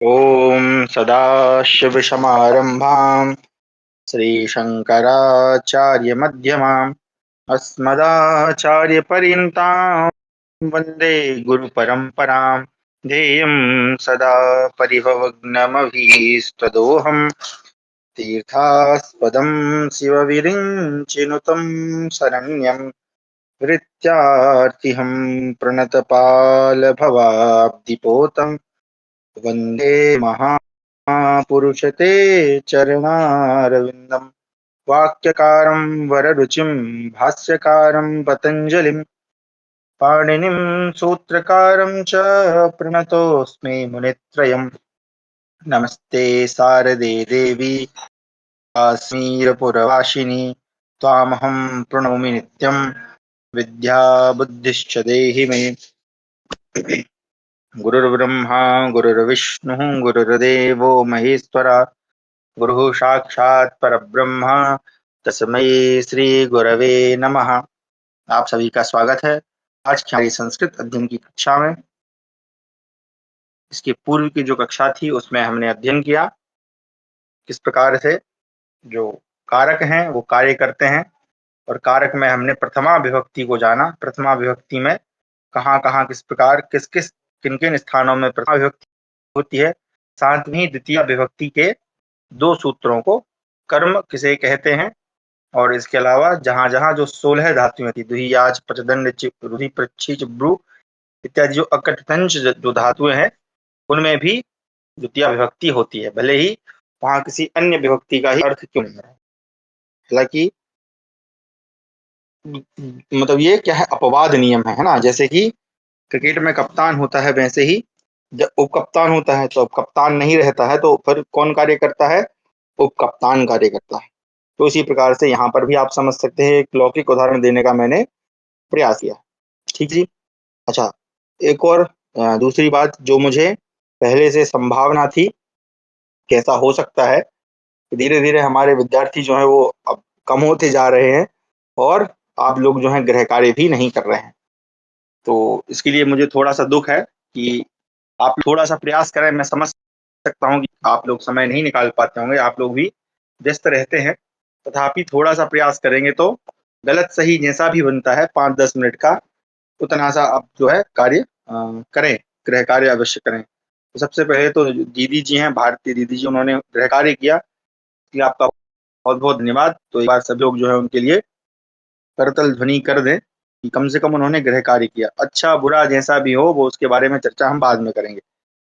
ॐ सदाशिवसमारम्भां श्रीशङ्कराचार्यमध्यमाम् अस्मदाचार्यपर्यन्तां वन्दे गुरुपरम्परां। ध्येयं सदा परिभवग्नमभीष्टदोहं तीर्थास्पदं शिवविरिञ्चिनुतं शरण्यं हृत्यार्तिहं प्रणतपालभवाब्धिपोतं वन्दे महापुरुष ते चरणारविन्दं। वाक्यकारं वररुचिं भाष्यकारं पतञ्जलिं पाणिनिं सूत्रकारं च प्रणतोऽस्मि मुनित्रयम्। नमस्ते सारदे देवी काश्मीरपुरवासिनी त्वामहं प्रणौमि नित्यं विद्याबुद्धिश्च देहि मे। गुरुर्ब्रह्मा गुरुर्विष्णुः गुरुर्देवो महेश्वरः गुरुः साक्षात् परब्रह्म तस्मै श्री गुरवे नमः। आप सभी का स्वागत है आज की हमारी संस्कृत अध्ययन की कक्षा में। इसके पूर्व की जो कक्षा थी उसमें हमने अध्ययन किया किस प्रकार से जो कारक हैं वो कार्य करते हैं, और कारक में हमने प्रथमा विभक्ति को जाना। प्रथमा विभक्ति में कहाँ कहाँ किस प्रकार किस किस किन किन स्थानों में प्रथमा विभक्ति होती है, साथ में ही द्वितीय विभक्ति के दो सूत्रों को कर्म किसे कहते हैं, और इसके अलावा जहां जहां जो 16 धातुएं थी दुही याज प्रचदंड रुधि प्रच्छी ब्रू इत्यादि जो अकटतंच जो धातुएं हैं उनमें भी द्वितीय विभक्ति होती है, भले ही वहां किसी अन्य विभक्ति का ही अर्थ क्यों नहीं है। हालांकि मतलब ये क्या है, अपवाद नियम है ना। जैसे कि क्रिकेट में कप्तान होता है, वैसे ही जब उप कप्तान होता है तो अब कप्तान नहीं रहता है तो फिर कौन कार्य करता है, उप कप्तान कार्य करता है। तो इसी प्रकार से यहाँ पर भी आप समझ सकते हैं, एक लौकिक उदाहरण देने का मैंने प्रयास किया। ठीक जी। अच्छा, एक और दूसरी बात जो मुझे पहले से संभावना थी कैसा हो सकता है, धीरे धीरे हमारे विद्यार्थी जो है वो अब कम होते जा रहे हैं और आप लोग जो है गृह कार्य भी नहीं कर रहे हैं। तो इसके लिए मुझे थोड़ा सा दुख है कि आप थोड़ा सा प्रयास करें। मैं समझ सकता हूँ कि आप लोग समय नहीं निकाल पाते होंगे, आप लोग भी व्यस्त रहते हैं, तथापि थोड़ा सा प्रयास करेंगे तो गलत सही जैसा भी बनता है 5-10 मिनट का उतना सा आप जो है कार्य करें, गृह कार्य अवश्य करें। तो सबसे पहले तो दीदी जी हैं, भारतीय दीदी जी, उन्होंने गृह कार्य किया, कि आपका बहुत बहुत धन्यवाद। तो एक बार सब लोग जो है उनके लिए करतल ध्वनि कर दें कि कम से कम उन्होंने गृह कार्य किया। अच्छा बुरा जैसा भी हो वो उसके बारे में चर्चा हम बाद में करेंगे,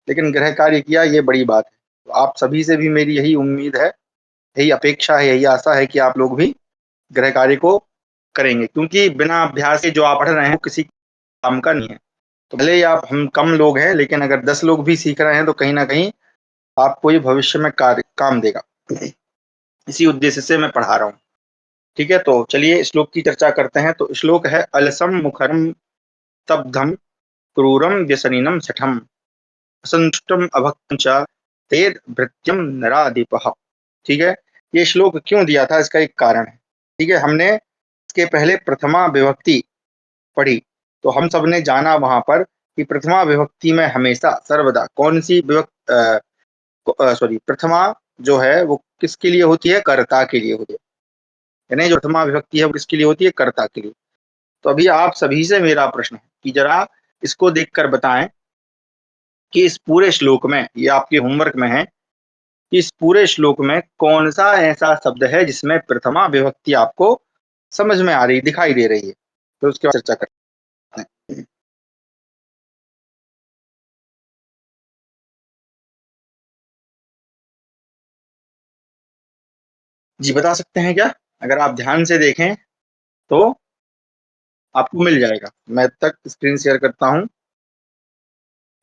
लेकिन गृह कार्य किया ये बड़ी बात है। तो आप सभी से भी मेरी यही उम्मीद है, यही अपेक्षा है, यही आशा है कि आप लोग भी गृह कार्य को करेंगे, क्योंकि बिना अभ्यास के जो आप पढ़ रहे हैं वो किसी काम का नहीं है। तो भले ही आप हम कम लोग हैं, लेकिन अगर 10 लोग भी सीख रहे हैं तो कहीं ना कहीं आपको ये भविष्य में कार्य काम देगा। इसी उद्देश्य से मैं पढ़ा रहा हूँ। ठीक है, तो चलिए श्लोक की चर्चा करते हैं। तो श्लोक है अलसम मुखरम स्तब्धम क्रूरम व्यसनिनम सठम असंतुष्टम अभक्तम च तेद भृत्यम नराधिपः। ठीक है, ये श्लोक क्यों दिया था इसका एक कारण है। ठीक है, हमने इसके पहले प्रथमा विभक्ति पढ़ी, तो हम सब ने जाना वहां पर कि प्रथमा विभक्ति में हमेशा सर्वदा कौन सी सॉरी प्रथमा जो है वो किसके लिए होती है, कर्ता के लिए होती है। यानी जो प्रथमा विभक्ति है वो किसके लिए होती है, कर्ता के लिए। तो अभी आप सभी से मेरा प्रश्न है कि जरा इसको देखकर बताएं कि इस पूरे श्लोक में, ये आपके होमवर्क में है, कि इस पूरे श्लोक में कौन सा ऐसा शब्द है जिसमें प्रथमा विभक्ति आपको समझ में आ रही, दिखाई दे रही है। तो उसके बाद चर्चा करते हैं। जी बता सकते हैं क्या? अगर आप ध्यान से देखें तो आपको मिल जाएगा। मैं तक स्क्रीन शेयर करता हूँ,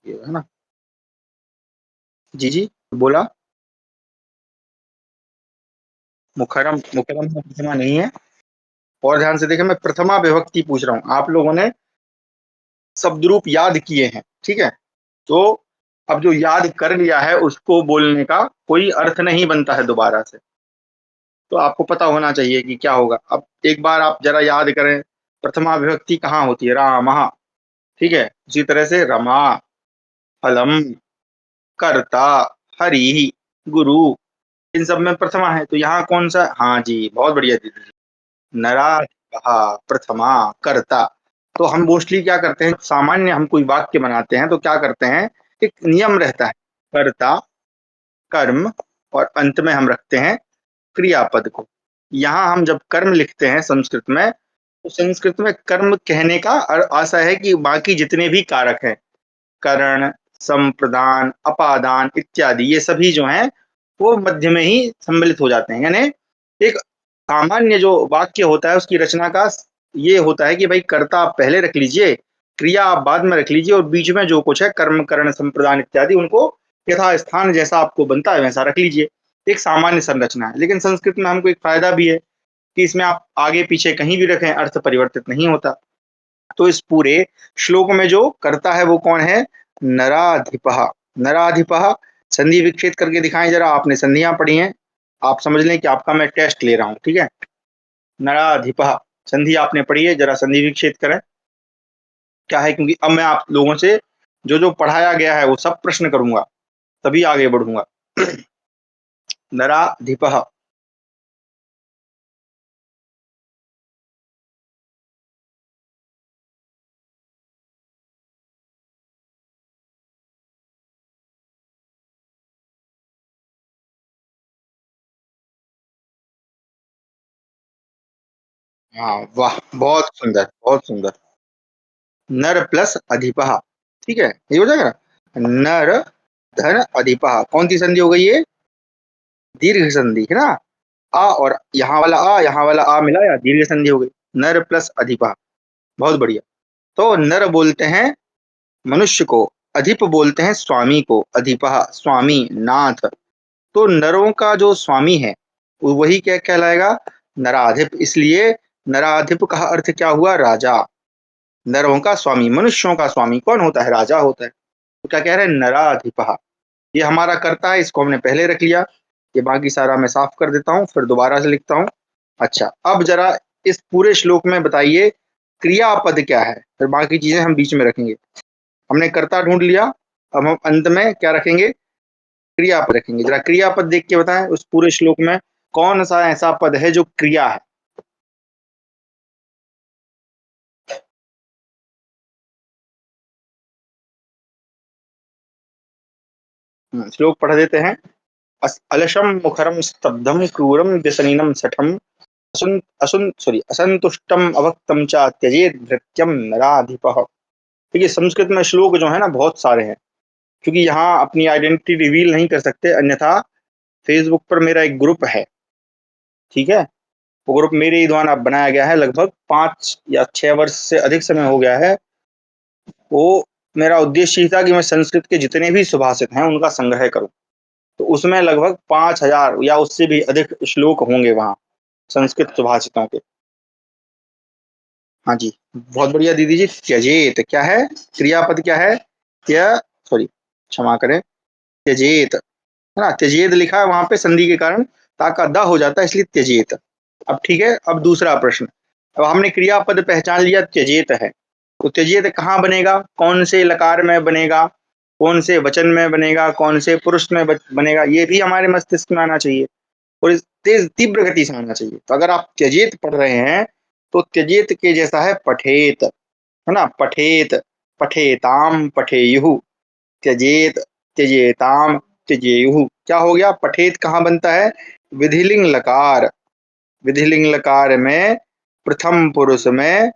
ये है ना। जी जी, बोला। मुखरम, मुखरम में प्रथमा नहीं है। और ध्यान से देखें, मैं प्रथमा विभक्ति पूछ रहा हूँ, आप लोगों ने शब्द रूप याद किए हैं। ठीक है, तो अब जो याद कर लिया है उसको बोलने का कोई अर्थ नहीं बनता है दोबारा से। तो आपको पता होना चाहिए कि क्या होगा। अब एक बार आप जरा याद करें, प्रथमा विभक्ति कहाँ होती है, राम। ठीक है, उसी तरह से रमा, फलम, कर्ता, हरि, गुरु, इन सब में प्रथमा है, तो यहाँ कौन सा? हाँ जी, बहुत बढ़िया दीदी जी। नराधिपः प्रथमा कर्ता। तो हम मोस्टली क्या करते हैं, सामान्य हम कोई वाक्य बनाते हैं तो क्या करते हैं, एक नियम रहता है, कर्ता, कर्म और अंत में हम रखते हैं क्रियापद को। यहाँ हम जब कर्म लिखते हैं संस्कृत में, तो संस्कृत में कर्म कहने का आशा है कि बाकी जितने भी कारक हैं, करण, संप्रदान, अपादान इत्यादि, ये सभी जो हैं वो मध्य में ही सम्मिलित हो जाते हैं। यानी एक सामान्य जो वाक्य होता है उसकी रचना का ये होता है कि भाई कर्ता आप पहले रख लीजिए, क्रिया आप बाद में रख लीजिए, और बीच में जो कुछ है कर्म, करण, संप्रदान इत्यादि उनको यथास्थान जैसा आपको बनता है वैसा रख लीजिए। एक सामान्य संरचना है। लेकिन संस्कृत में हमको एक फायदा भी है कि इसमें आप आगे पीछे कहीं भी रखें अर्थ परिवर्तित नहीं होता। तो इस पूरे श्लोक में जो कर्ता है वो कौन है? नराधिपः। नराधिपः, संधि विच्छेद करके दिखाएं जरा, आपने संधियां पढ़ी हैं, आप समझ लें कि आपका मैं टेस्ट ले रहा हूं, ठीक है। नराधिपः, संधि आपने पढ़ी है, जरा संधि विच्छेद करें। क्या है, क्योंकि अब मैं आप लोगों से जो जो पढ़ाया गया है वो सब प्रश्न करूंगा, तभी आगे बढ़ूंगा। नराधिपः, हाँ वाह, बहुत सुंदर बहुत सुंदर। नर प्लस अधिपः, ठीक है, ये हो जाएगा ना। नर धन अधिपः, कौन सी संधि हो गई ये? दीर्घ संधि है ना। आ और यहाँ वाला आ मिला या दीर्घ संधि हो गई। नर प्लस अधिपः, बहुत बढ़िया। तो नर बोलते हैं मनुष्य को, अधिप बोलते हैं स्वामी को, अधिपः स्वामी, नाथ। तो नरों का जो स्वामी है वो वही क्या कहलाएगा? नराधिप। इसलिए नराधिप का अर्थ क्या हुआ? राजा। नरों का स्वामी, मनुष्यों का स्वामी कौन होता है? राजा होता है। तो क्या कह रहे हैं? नराधिपः। ये हमारा कर्ता है, इसको हमने पहले रख लिया। ये बाकी सारा मैं साफ कर देता हूँ, फिर दोबारा से लिखता हूँ। अच्छा, अब जरा इस पूरे श्लोक में बताइए क्रियापद क्या है, फिर बाकी चीजें हम बीच में रखेंगे। हमने कर्ता ढूंढ लिया, अब हम अंत में क्या रखेंगे? क्रियापद रखेंगे। जरा क्रियापद देख के बताएं उस पूरे श्लोक में कौन सा ऐसा पद है जो क्रिया है। श्लोक पढ़ देते हैं। अलशम मुखरम स्तब्धम क्रूरम व्यसनिनम सठम असंतुष्टम अभक्तम च त्यजेत भृत्यम नराधिपः। देखिए संस्कृत में श्लोक जो है ना बहुत सारे हैं, क्योंकि यहाँ अपनी आइडेंटिटी रिवील नहीं कर सकते, अन्यथा फेसबुक पर मेरा एक ग्रुप है, ठीक है। वो ग्रुप मेरे ही द्वारा बनाया गया है, लगभग 5 या 6 वर्ष से अधिक समय हो गया है। वो मेरा उद्देश्य ही था कि मैं संस्कृत के जितने भी सुभाषित हैं उनका संग्रह करूं। तो उसमें लगभग 5,000 या उससे भी अधिक श्लोक होंगे वहाँ संस्कृत सुभाषितों के। हाँ जी, बहुत बढ़िया दीदी जी। त्यजेत क्या है? क्रियापद क्या है? त्य सॉरी, क्षमा करें, त्यजेत है ना। त्यजेत लिखा है वहां पे संधि के कारण ताका द हो जाता है, इसलिए त्यजेत। अब ठीक है, अब दूसरा प्रश्न। अब हमने क्रियापद पहचान लिया त्यजेत है, तो त्यजेत कहाँ बनेगा? कौन से लकार में बनेगा? कौन से वचन में बनेगा? कौन से पुरुष में बनेगा? ये भी हमारे मस्तिष्क में आना चाहिए और इस तेज तीव्र गति से आना चाहिए। तो अगर आप त्यजेत पढ़ रहे हैं तो त्यजेत के जैसा है पठेत, है ना। पठेत, पठेताम, पठेयुः। त्यजेत, त्यजेताम, त्यजेयुः। क्या हो गया? पठेत कहाँ बनता है? विधिलिंग लकार। विधिलिंग लकार में प्रथम पुरुष में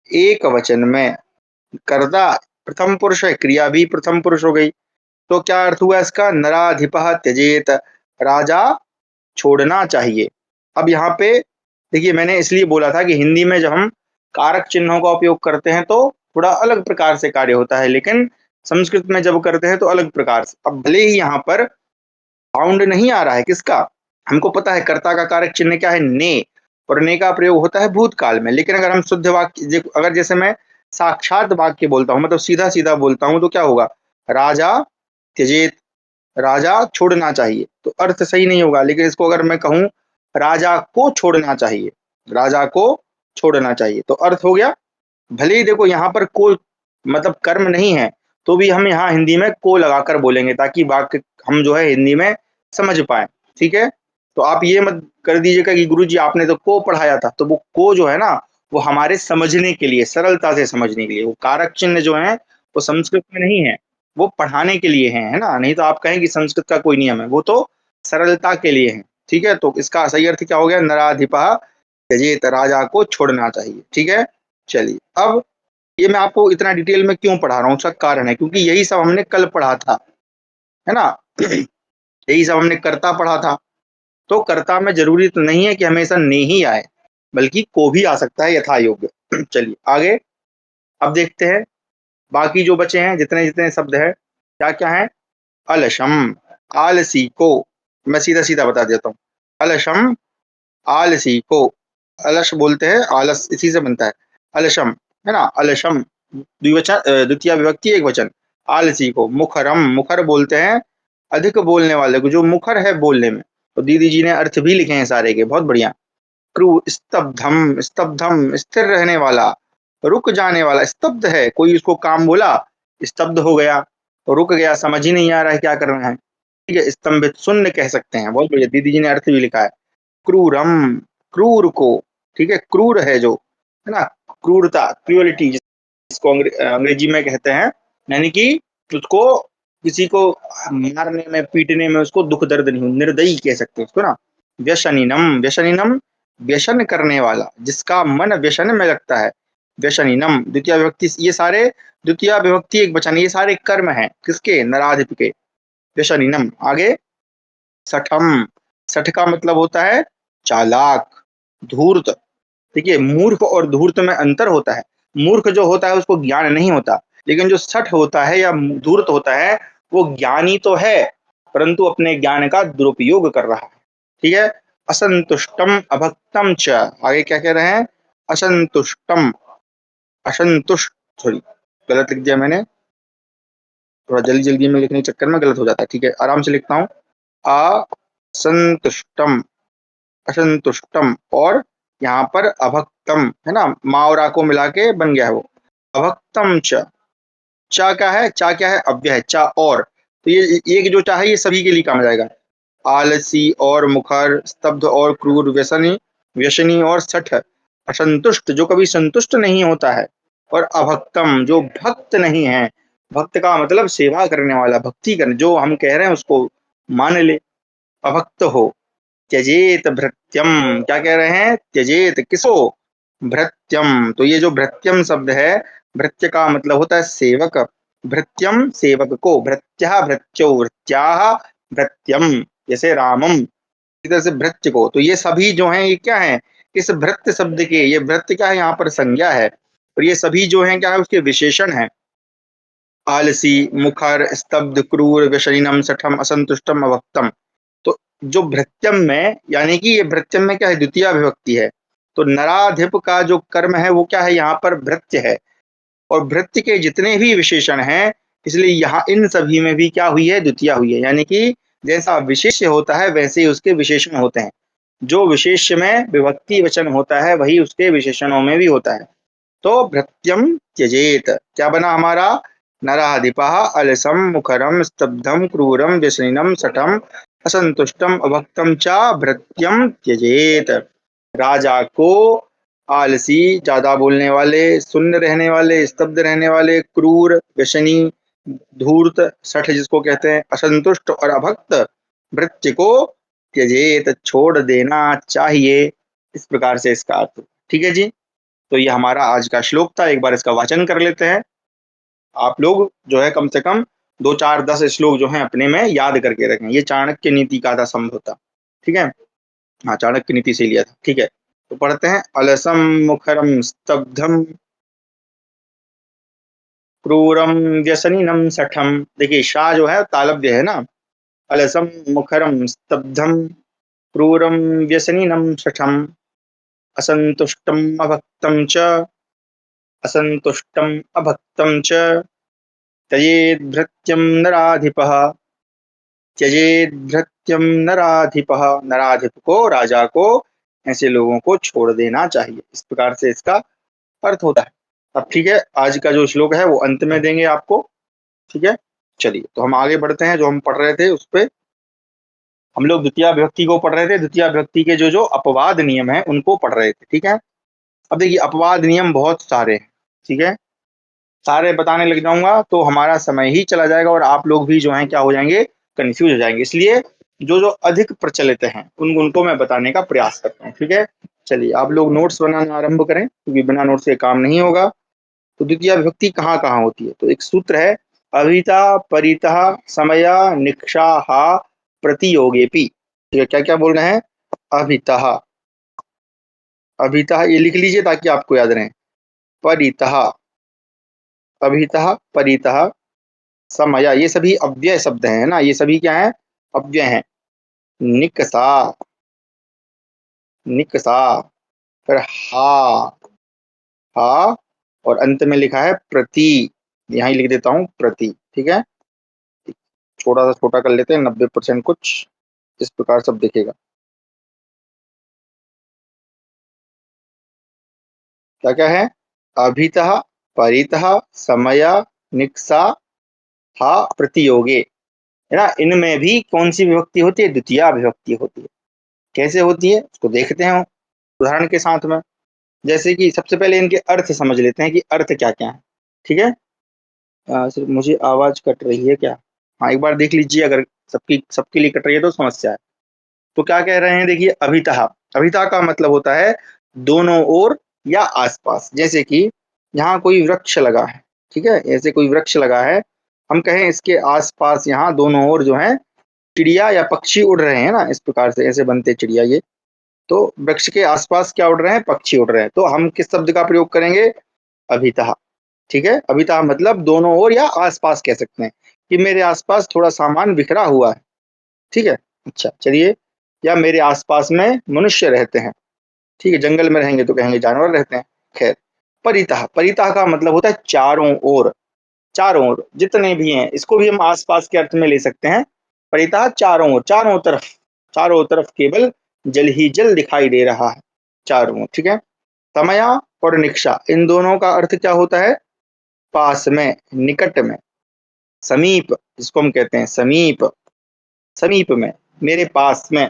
एक वचन में, कर्ता प्रथम पुरुष है, क्रिया भी प्रथम पुरुष हो गई। तो क्या अर्थ हुआ इसका? नराधिपः त्यजेत, राजा छोड़ना चाहिए। अब यहाँ पे देखिए, मैंने इसलिए बोला था कि हिंदी में जब हम कारक चिन्हों का उपयोग करते हैं तो थोड़ा अलग प्रकार से कार्य होता है, लेकिन संस्कृत में जब करते हैं तो अलग प्रकार से। अब भले ही यहाँ पर बाउंड नहीं आ रहा है किसका, हमको पता है कर्ता का कारक चिन्ह क्या है? ने, और ने का प्रयोग होता है भूतकाल में। लेकिन अगर हम शुद्ध वाक्य, अगर जैसे मैं साक्षात वाक्य बोलता हूँ, मतलब सीधा सीधा बोलता हूँ, तो क्या होगा? राजा त्यजेत, राजा छोड़ना चाहिए, तो अर्थ सही नहीं होगा। लेकिन इसको अगर मैं कहूं राजा को छोड़ना चाहिए, राजा को छोड़ना चाहिए, तो अर्थ हो गया। भले ही देखो यहाँ पर कोई मतलब कर्म नहीं है, तो भी हम यहाँ हिंदी में को लगाकर बोलेंगे ताकि वाक्य हम जो है हिंदी में समझ पाए। ठीक है, तो आप ये मत कर दीजिएगा कि गुरुजी आपने तो को पढ़ाया था, तो वो को जो है ना वो हमारे समझने के लिए, सरलता से समझने के लिए, वो कारक चिन्ह जो है वो संस्कृत में नहीं है, वो पढ़ाने के लिए है ना। नहीं तो आप कहें कि संस्कृत का कोई नियम है, वो तो सरलता के लिए है। ठीक है, तो इसका सही अर्थ क्या हो गया, नराधिपः त्यजेत, राजा को छोड़ना चाहिए। ठीक है, चलिए अब ये मैं आपको इतना डिटेल में क्यों पढ़ा रहा हूँ, उसका कारण है क्योंकि यही सब हमने कल पढ़ा था, है ना। यही सब हमने कर्ता पढ़ा था। तो कर्ता में जरूरी तो नहीं है कि हमेशा ने ही आए, बल्कि को भी आ सकता है यथा योग्य। चलिए आगे अब देखते हैं बाकी जो बचे हैं जितने जितने शब्द हैं क्या क्या है। अलशम, आलसी को, मैं सीधा सीधा बता देता हूँ। अलशम, आलसी को, अलस बोलते हैं, आलस इसी से बनता है, अलशम, है ना। अलशम द्विवचन, द्वितीय विभक्ति एक वचन, आलसी को। मुखरम, मुखर बोलते हैं अधिक बोलने वाले को, जो मुखर है बोलने में। तो दीदी जी ने अर्थ भी लिखे हैं सारे के, बहुत बढ़िया। क्रू, स्तब्धम, स्तब्धम स्थिर रहने वाला, रुक जाने वाला। स्तब्ध है, कोई उसको काम बोला, स्तब्ध हो गया, तो रुक गया, समझ ही नहीं आ रहा है क्या करना है। ठीक है, स्तंभित, शून्य कह सकते हैं, बहुत बढ़िया, दीदी जी ने अर्थ भी लिखा है। क्रूरम, क्रूर को। ठीक है, क्रूर है जो, है ना, क्रूरता, क्रूअलिटी जिसको अंग्रेजी में कहते हैं, यानी कि उसको किसी को मारने में, पीटने में उसको दुख दर्द नहीं हो, निर्दयी कह सकते हैं उसको ना। व्यसनिनम, व्यसनिनम व्यसन करने वाला, जिसका मन व्यसन में लगता है। व्यसनिनम द्वितीय विभक्ति, ये सारे द्वितीय विभक्ति एक वचन, ये सारे कर्म हैं किसके, नराधिप के। व्यसनिनम। आगे सठम, सठ का मतलब होता है चालाक, धूर्त। देखिए मूर्ख और धूर्त में अंतर होता है। मूर्ख जो होता है उसको ज्ञान नहीं होता, लेकिन जो सठ होता है या धूर्त होता है वो ज्ञानी तो है परंतु अपने ज्ञान का दुरुपयोग कर रहा है। ठीक है, असंतुष्टम अभक्तम च, आगे क्या कह रहे हैं, असंतुष्टम, असंतुष्ट, सॉरी गलत लिख दिया मैंने, थोड़ा जल्दी जल्दी में लिखने के चक्कर में गलत हो जाता है। ठीक है, आराम से लिखता हूँ, असंतुष्टम, असंतुष्टम, और यहाँ पर अभक्तम, है ना, मा और आ को मिला के बन गया है वो, अभक्तम च। चा क्या है, चा क्या है, अव्यय है, चा और, तो ये एक जो चा है ये सभी के लिए काम आ जाएगा। आलसी और मुखर, स्तब्ध और क्रूर, व्यसनी, व्यसनी और सठ, असंतुष्ट जो कभी संतुष्ट नहीं होता है, और अभक्तम जो भक्त नहीं है। भक्त का मतलब सेवा करने वाला, भक्ति करने, जो हम कह रहे हैं उसको मान ले, अभक्त हो। त्यजेत भृत्यम, क्या कह रहे हैं, त्यजेत किसो, भृत्यम। तो ये जो भृत्यम शब्द है, भृत्य का मतलब होता है सेवक, भृत्यम सेवक को, भृत्या भृत्यो, भृत्या भृत्यम, जैसे रामम, इस तरह से भृत्य को। तो ये सभी जो हैं ये क्या है, इस भृत्य शब्द के, ये भृत्य क्या है, यहाँ पर संज्ञा है, और ये सभी जो हैं क्या है उसके विशेषण है। आलसी, मुखर, स्तब्ध, क्रूर, व्यसनिनम, सठम, असंतुष्टम, अभक्तम। तो जो भृत्यम में, यानी कि ये भृत्यम में क्या है, द्वितीय विभक्ति है, तो नराधिप का जो कर्म है वो क्या है, यहाँ पर भृत्य है, और भृत्य के जितने भी विशेषण हैं, इसलिए यहाँ इन सभी में भी क्या हुई है, द्वितीय हुई है। यानी कि जैसा विशेष्य होता है वैसे ही उसके विशेषण होते हैं। जो विशेष्य में विभक्ति वचन होता है वही उसके विशेषणों में भी होता है। तो भृत्यम त्यजेत क्या बना हमारा, नराधिपः अलसम, मुखरम, स्तब्धम, क्रूरम, व्यसनिनम, सठम, असंतुष्टम, अभक्तम च भृत्यम त्यजेत। राजा को आलसी, ज्यादा बोलने वाले, शून्य रहने वाले, स्तब्ध रहने वाले, क्रूर, व्यसनी, धूर्त, सठ जिसको कहते हैं, असंतुष्ट और अभक्त भृत्य को त्यजेत छोड़ देना चाहिए। इस प्रकार से इसका अर्थ। ठीक है जी, तो ये हमारा आज का श्लोक था, एक बार इसका वाचन कर लेते हैं। आप लोग जो है कम से कम 2 4 10 श्लोक जो है अपने में याद करके रखें। ये चाणक्य नीति का था संभवतः। ठीक है, हाँ चाणक्य नीति से लिया था। ठीक है, तो पढ़ते हैं, अलसम, मुखरम, स्तब्धम, क्रूरम, व्यसनिनम, सठम। देखिए शाह जो है तालव्य है ना, अलसम, मुखरम, स्तब्धम, क्रूरम, व्यसनिनम, सठम, असंतुष्टम, अभक्तम च, असंतुष्टम, अभक्तम च, त्यजेद्भृत्यं नराधिपः, त्यजेद्भृत्यं नराधिपः, नराधिप को, राजा को, ऐसे लोगों को छोड़ देना चाहिए। इस प्रकार से इसका अर्थ होता है। अब ठीक है, आज का जो श्लोक है वो अंत में देंगे आपको। ठीक है, चलिए तो हम आगे बढ़ते हैं। जो हम पढ़ रहे थे उस पे हम लोग द्वितीय विभक्ति को पढ़ रहे थे। द्वितीय विभक्ति के जो जो अपवाद नियम है उनको पढ़ रहे थे। ठीक है, अब देखिए अपवाद नियम बहुत सारे हैं। ठीक है, सारे बताने लग जाऊंगा तो हमारा समय ही चला जाएगा और आप लोग भी जो है क्या हो जाएंगे, कंफ्यूज हो जाएंगे। इसलिए जो जो अधिक प्रचलित हैं उनको मैं बताने का प्रयास करता हूँ। ठीक है, चलिए आप लोग नोट्स बनाना आरंभ करें, क्योंकि बिना नोट से काम नहीं होगा। तो द्वितीय विभक्ति कहाँ कहाँ होती है, तो एक सूत्र है, अभिता परितः समया निक्षाहा प्रतियोगेपि। ठीक है, क्या क्या बोल रहे हैं, अभितः, अभितः ये लिख लीजिए ताकि आपको याद रहे। परितः, अभितः परितः, समय, ये सभी अव्यय शब्द हैं ना, ये सभी क्या है, अव्यय हैं। निकसा, निकसा, फिर हा, हा, और अंत में लिखा है प्रति, यहां ही लिख देता हूं प्रति। ठीक है, छोटा सा छोटा कर लेते हैं, 90% कुछ इस प्रकार सब दिखेगा। क्या क्या है, अभितः परितः समय निक्सा हा प्रतियोगे, है ना। इनमें भी कौन सी विभक्ति होती है, द्वितीय विभक्ति होती है। कैसे होती है उसको देखते हैं उदाहरण के साथ में। जैसे कि सबसे पहले इनके अर्थ समझ लेते हैं कि अर्थ क्या क्या है। ठीक है, सिर्फ मुझे आवाज कट रही है क्या, हाँ एक बार देख लीजिए, अगर सबकी सबके लिए कट रही है तो समस्या है। तो क्या कह रहे हैं, देखिए अभितः, अभितः का मतलब होता है दोनों ओर या आसपास। जैसे कि यहाँ कोई वृक्ष लगा है, ठीक है, ऐसे कोई वृक्ष लगा है, हम कहें इसके आसपास यहाँ दोनों ओर जो है चिड़िया या पक्षी उड़ रहे हैं ना, इस प्रकार से ऐसे बनते चिड़िया ये। तो वृक्ष के आसपास क्या उड़ रहे हैं, पक्षी उड़ रहे हैं, तो हम किस शब्द का प्रयोग करेंगे, अभितः। ठीक है, अभितः मतलब दोनों ओर या आसपास कह सकते हैं कि मेरे आसपास थोड़ा सामान बिखरा हुआ है। ठीक है, अच्छा चलिए, या मेरे आसपास में मनुष्य रहते हैं। ठीक है, जंगल में रहेंगे तो कहेंगे जानवर रहते हैं। खैर, परितः, परितः का मतलब होता है चारों ओर, चारों ओर जितने भी हैं, इसको भी हम आसपास के अर्थ में ले सकते हैं। परितः चारों ओर, चारों तरफ, चारों तरफ केवल जल ही जल दिखाई दे रहा है, चारों ओर। ठीक है, समया और निक्षा, इन दोनों का अर्थ क्या होता है, पास में, निकट में, समीप, जिसको हम कहते हैं समीप, समीप में, मेरे पास में,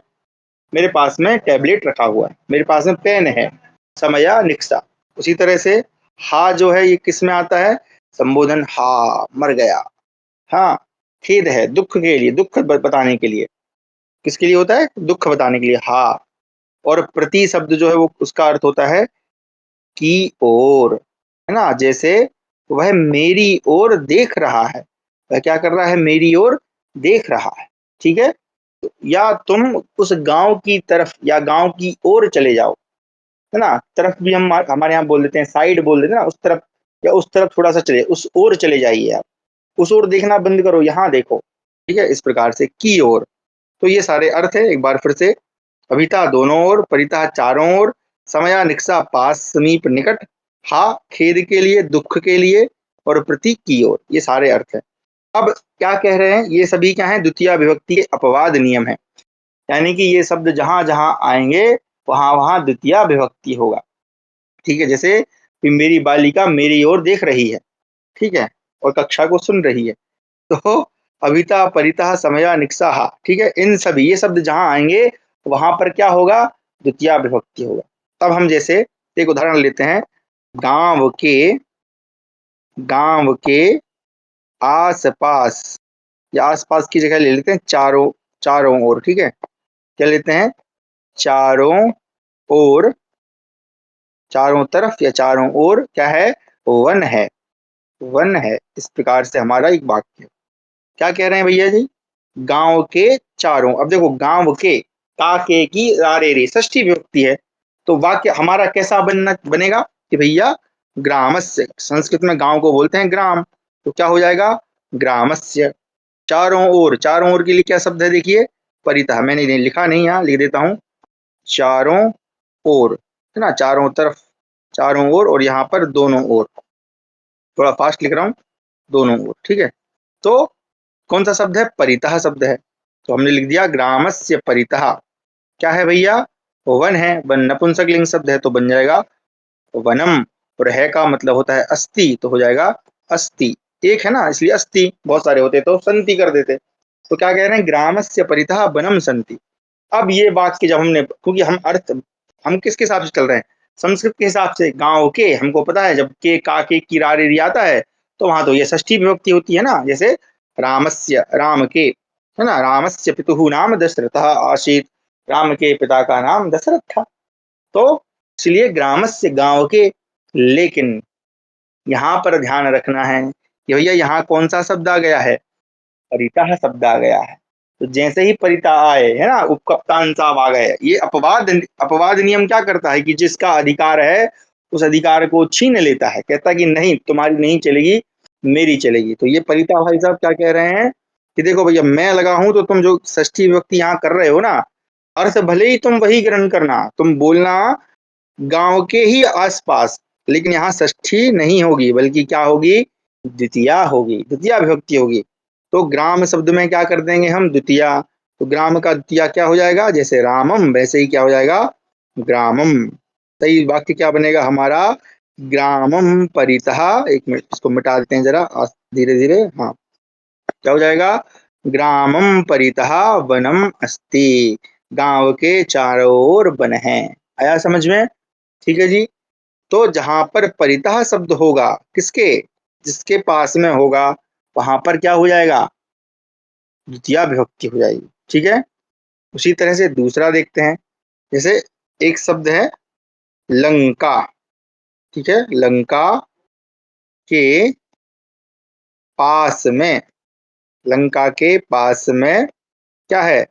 मेरे पास में टैबलेट रखा हुआ है, मेरे पास में पेन है, समया निक्षा। उसी तरह से हा जो है ये किस में आता है, संबोधन, हा मर गया, हाँ खेद है, दुख के लिए, दुख बताने के लिए, किसके लिए होता है, दुख बताने के लिए हा। और प्रति शब्द जो है वो उसका अर्थ होता है की ओर, है ना। जैसे वह मेरी ओर देख रहा है, वह क्या कर रहा है, मेरी ओर देख रहा है। ठीक है, या तुम उस गांव की तरफ या गांव की ओर चले जाओ, है ना। तरफ भी हम हमारे यहाँ बोल देते हैं, साइड बोल देते हैं ना, उस तरफ, या उस तरफ थोड़ा सा चले, उस ओर चले जाइए आप, उस ओर देखना बंद करो, यहाँ देखो। ठीक है, इस प्रकार से की ओर। तो ये सारे अर्थ है, एक बार फिर से, अभिता दोनों ओर, परिता चारों ओर, समया निक्सा पास समीप निकट, हा खेद के लिए, दुख के लिए, और प्रति की ओर, ये सारे अर्थ है। अब क्या कह रहे हैं, ये सभी क्या है, द्वितीय विभक्ति के अपवाद नियम है, यानी कि ये शब्द जहां जहां आएंगे वहां वहां द्वितीय विभक्ति होगा। ठीक है, जैसे कि मेरी बालिका मेरी ओर देख रही है, ठीक है, और कक्षा को सुन रही है, तो अभिता परिता समया निक्साहा, ठीक है, इन सभी ये शब्द जहां आएंगे वहां पर क्या होगा, द्वितीय विभक्ति होगा। तब हम जैसे एक उदाहरण लेते हैं, गांव के, गांव के आस पास, या आस पास की जगह ले लेते हैं चारों, चारों ओर। ठीक है, क्या लेते हैं, चारों ओर, चारों तरफ या चारों ओर क्या है, वन है, वन है। इस प्रकार से हमारा एक वाक्य, क्या कह रहे हैं भैया जी, गांव के चारों, अब देखो गांव के, का के की रारे रे षष्ठी विभक्ति है, तो वाक्य हमारा कैसा बनना बनेगा कि भैया ग्रामस्य, संस्कृत में गांव को बोलते हैं ग्राम, तो क्या हो जाएगा, ग्रामस्य। चारों ओर, चारों ओर के लिए क्या शब्द है, देखिए परितः, मैंने लिखा नहीं, यहाँ लिख देता हूँ, चारों ओर, है ना, चारों तरफ, चारों ओर, और यहाँ पर दोनों ओर, थोड़ा फास्ट लिख रहा हूँ, दोनों ओर। ठीक है, तो कौन सा शब्द है, परितः शब्द है, तो हमने लिख दिया ग्रामस्य परितः, क्या है भैया, वन है, वन नपुंसकलिंग शब्द है तो बन जाएगा वनम, और है का मतलब होता है अस्ति, तो हो जाएगा अस्ति। एक है ना, इसलिए अस्ति, बहुत सारे होते तो संति कर देते। तो क्या कह रहे हैं, ग्रामस्य परितः वनम संति। अब ये वाक्य जब हमने, क्योंकि हम अर्थ हम किसके हिसाब से चल रहे हैं, संस्कृत के हिसाब से, गांव के, हमको पता है जब के का के की रा रे री आता है तो वहां तो ये षष्ठी विभक्ति होती है ना, जैसे रामस्य, राम के, है ना, रामस्य पितुः नाम दशरथः आसीत्, राम के पिता का नाम दशरथ था। तो इसलिए ग्रामस्य, गांव के। लेकिन यहाँ पर ध्यान रखना है कि भैया यहाँ कौन सा शब्द आ गया है, परिता शब्द आ गया है। तो जैसे ही परिता आए, है ना, उपकप्तान साहब आ गए, ये अपवाद, अपवाद नियम क्या करता है कि जिसका अधिकार है उस अधिकार को छीन लेता है, कहता है कि नहीं तुम्हारी नहीं चलेगी, मेरी चलेगी। तो ये परिता भाई साहब क्या कह रहे हैं कि देखो भैया मैं लगा हूं तो तुम जो षष्ठी विभक्ति यहाँ कर रहे हो ना, अर्थ भले ही तुम वही ग्रहण करना, तुम बोलना गांव के ही आसपास, लेकिन यहाँ षष्ठी नहीं होगी, बल्कि क्या होगी, द्वितीया होगी, द्वितीया विभक्ति होगी। तो ग्राम शब्द में क्या कर देंगे हम, द्वितीया। तो ग्राम का द्वितीया क्या हो जाएगा, जैसे रामम वैसे ही क्या हो जाएगा, ग्रामम। सही वाक्य क्या बनेगा हमारा, ग्रामम परितः, एक मिनट इसको मिटा देते हैं जरा धीरे धीरे, हाँ, क्या हो जाएगा, ग्रामम परितः वनम अस्ति, गांव के चारों ओर वन है। आया समझ में, ठीक है जी। तो जहां पर परितः शब्द होगा, किसके, जिसके पास में होगा, वहां पर क्या हो जाएगा, द्वितीया विभक्ति हो जाएगी, ठीक है। उसी तरह से दूसरा देखते हैं, जैसे एक शब्द है लंका, ठीक है, लंका के पास में, लंका के पास में क्या है,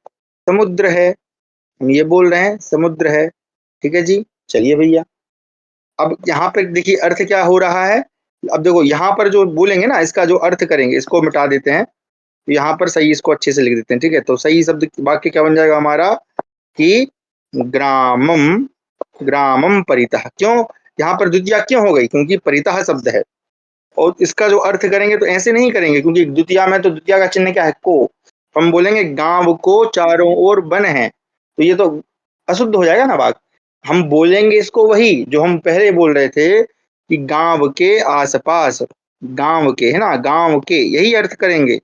समुद्र है, हम ये बोल रहे हैं समुद्र है, ठीक है जी। चलिए भैया, अब यहाँ पे देखिए अर्थ क्या हो रहा है। अब देखो यहाँ पर जो बोलेंगे ना, इसका जो अर्थ करेंगे, इसको मिटा देते हैं, तो यहाँ पर सही इसको अच्छे से लिख देते हैं, ठीक है। तो सही शब्द वाक्य क्या बन जाएगा हमारा कि ग्रामम, ग्रामम परितः। क्यों यहाँ पर द्वितीया क्यों हो गई, क्योंकि परितः शब्द है। और इसका जो अर्थ करेंगे तो ऐसे नहीं करेंगे, क्योंकि द्वितीया में तो द्वितीया का चिन्ह क्या है, को। हम बोलेंगे गांव को चारों ओर वन है, तो ये तो अशुद्ध हो जाएगा ना बात। हम बोलेंगे इसको वही जो हम पहले बोल रहे थे कि गांव के आसपास, गांव के, है ना, गांव के, यही अर्थ करेंगे।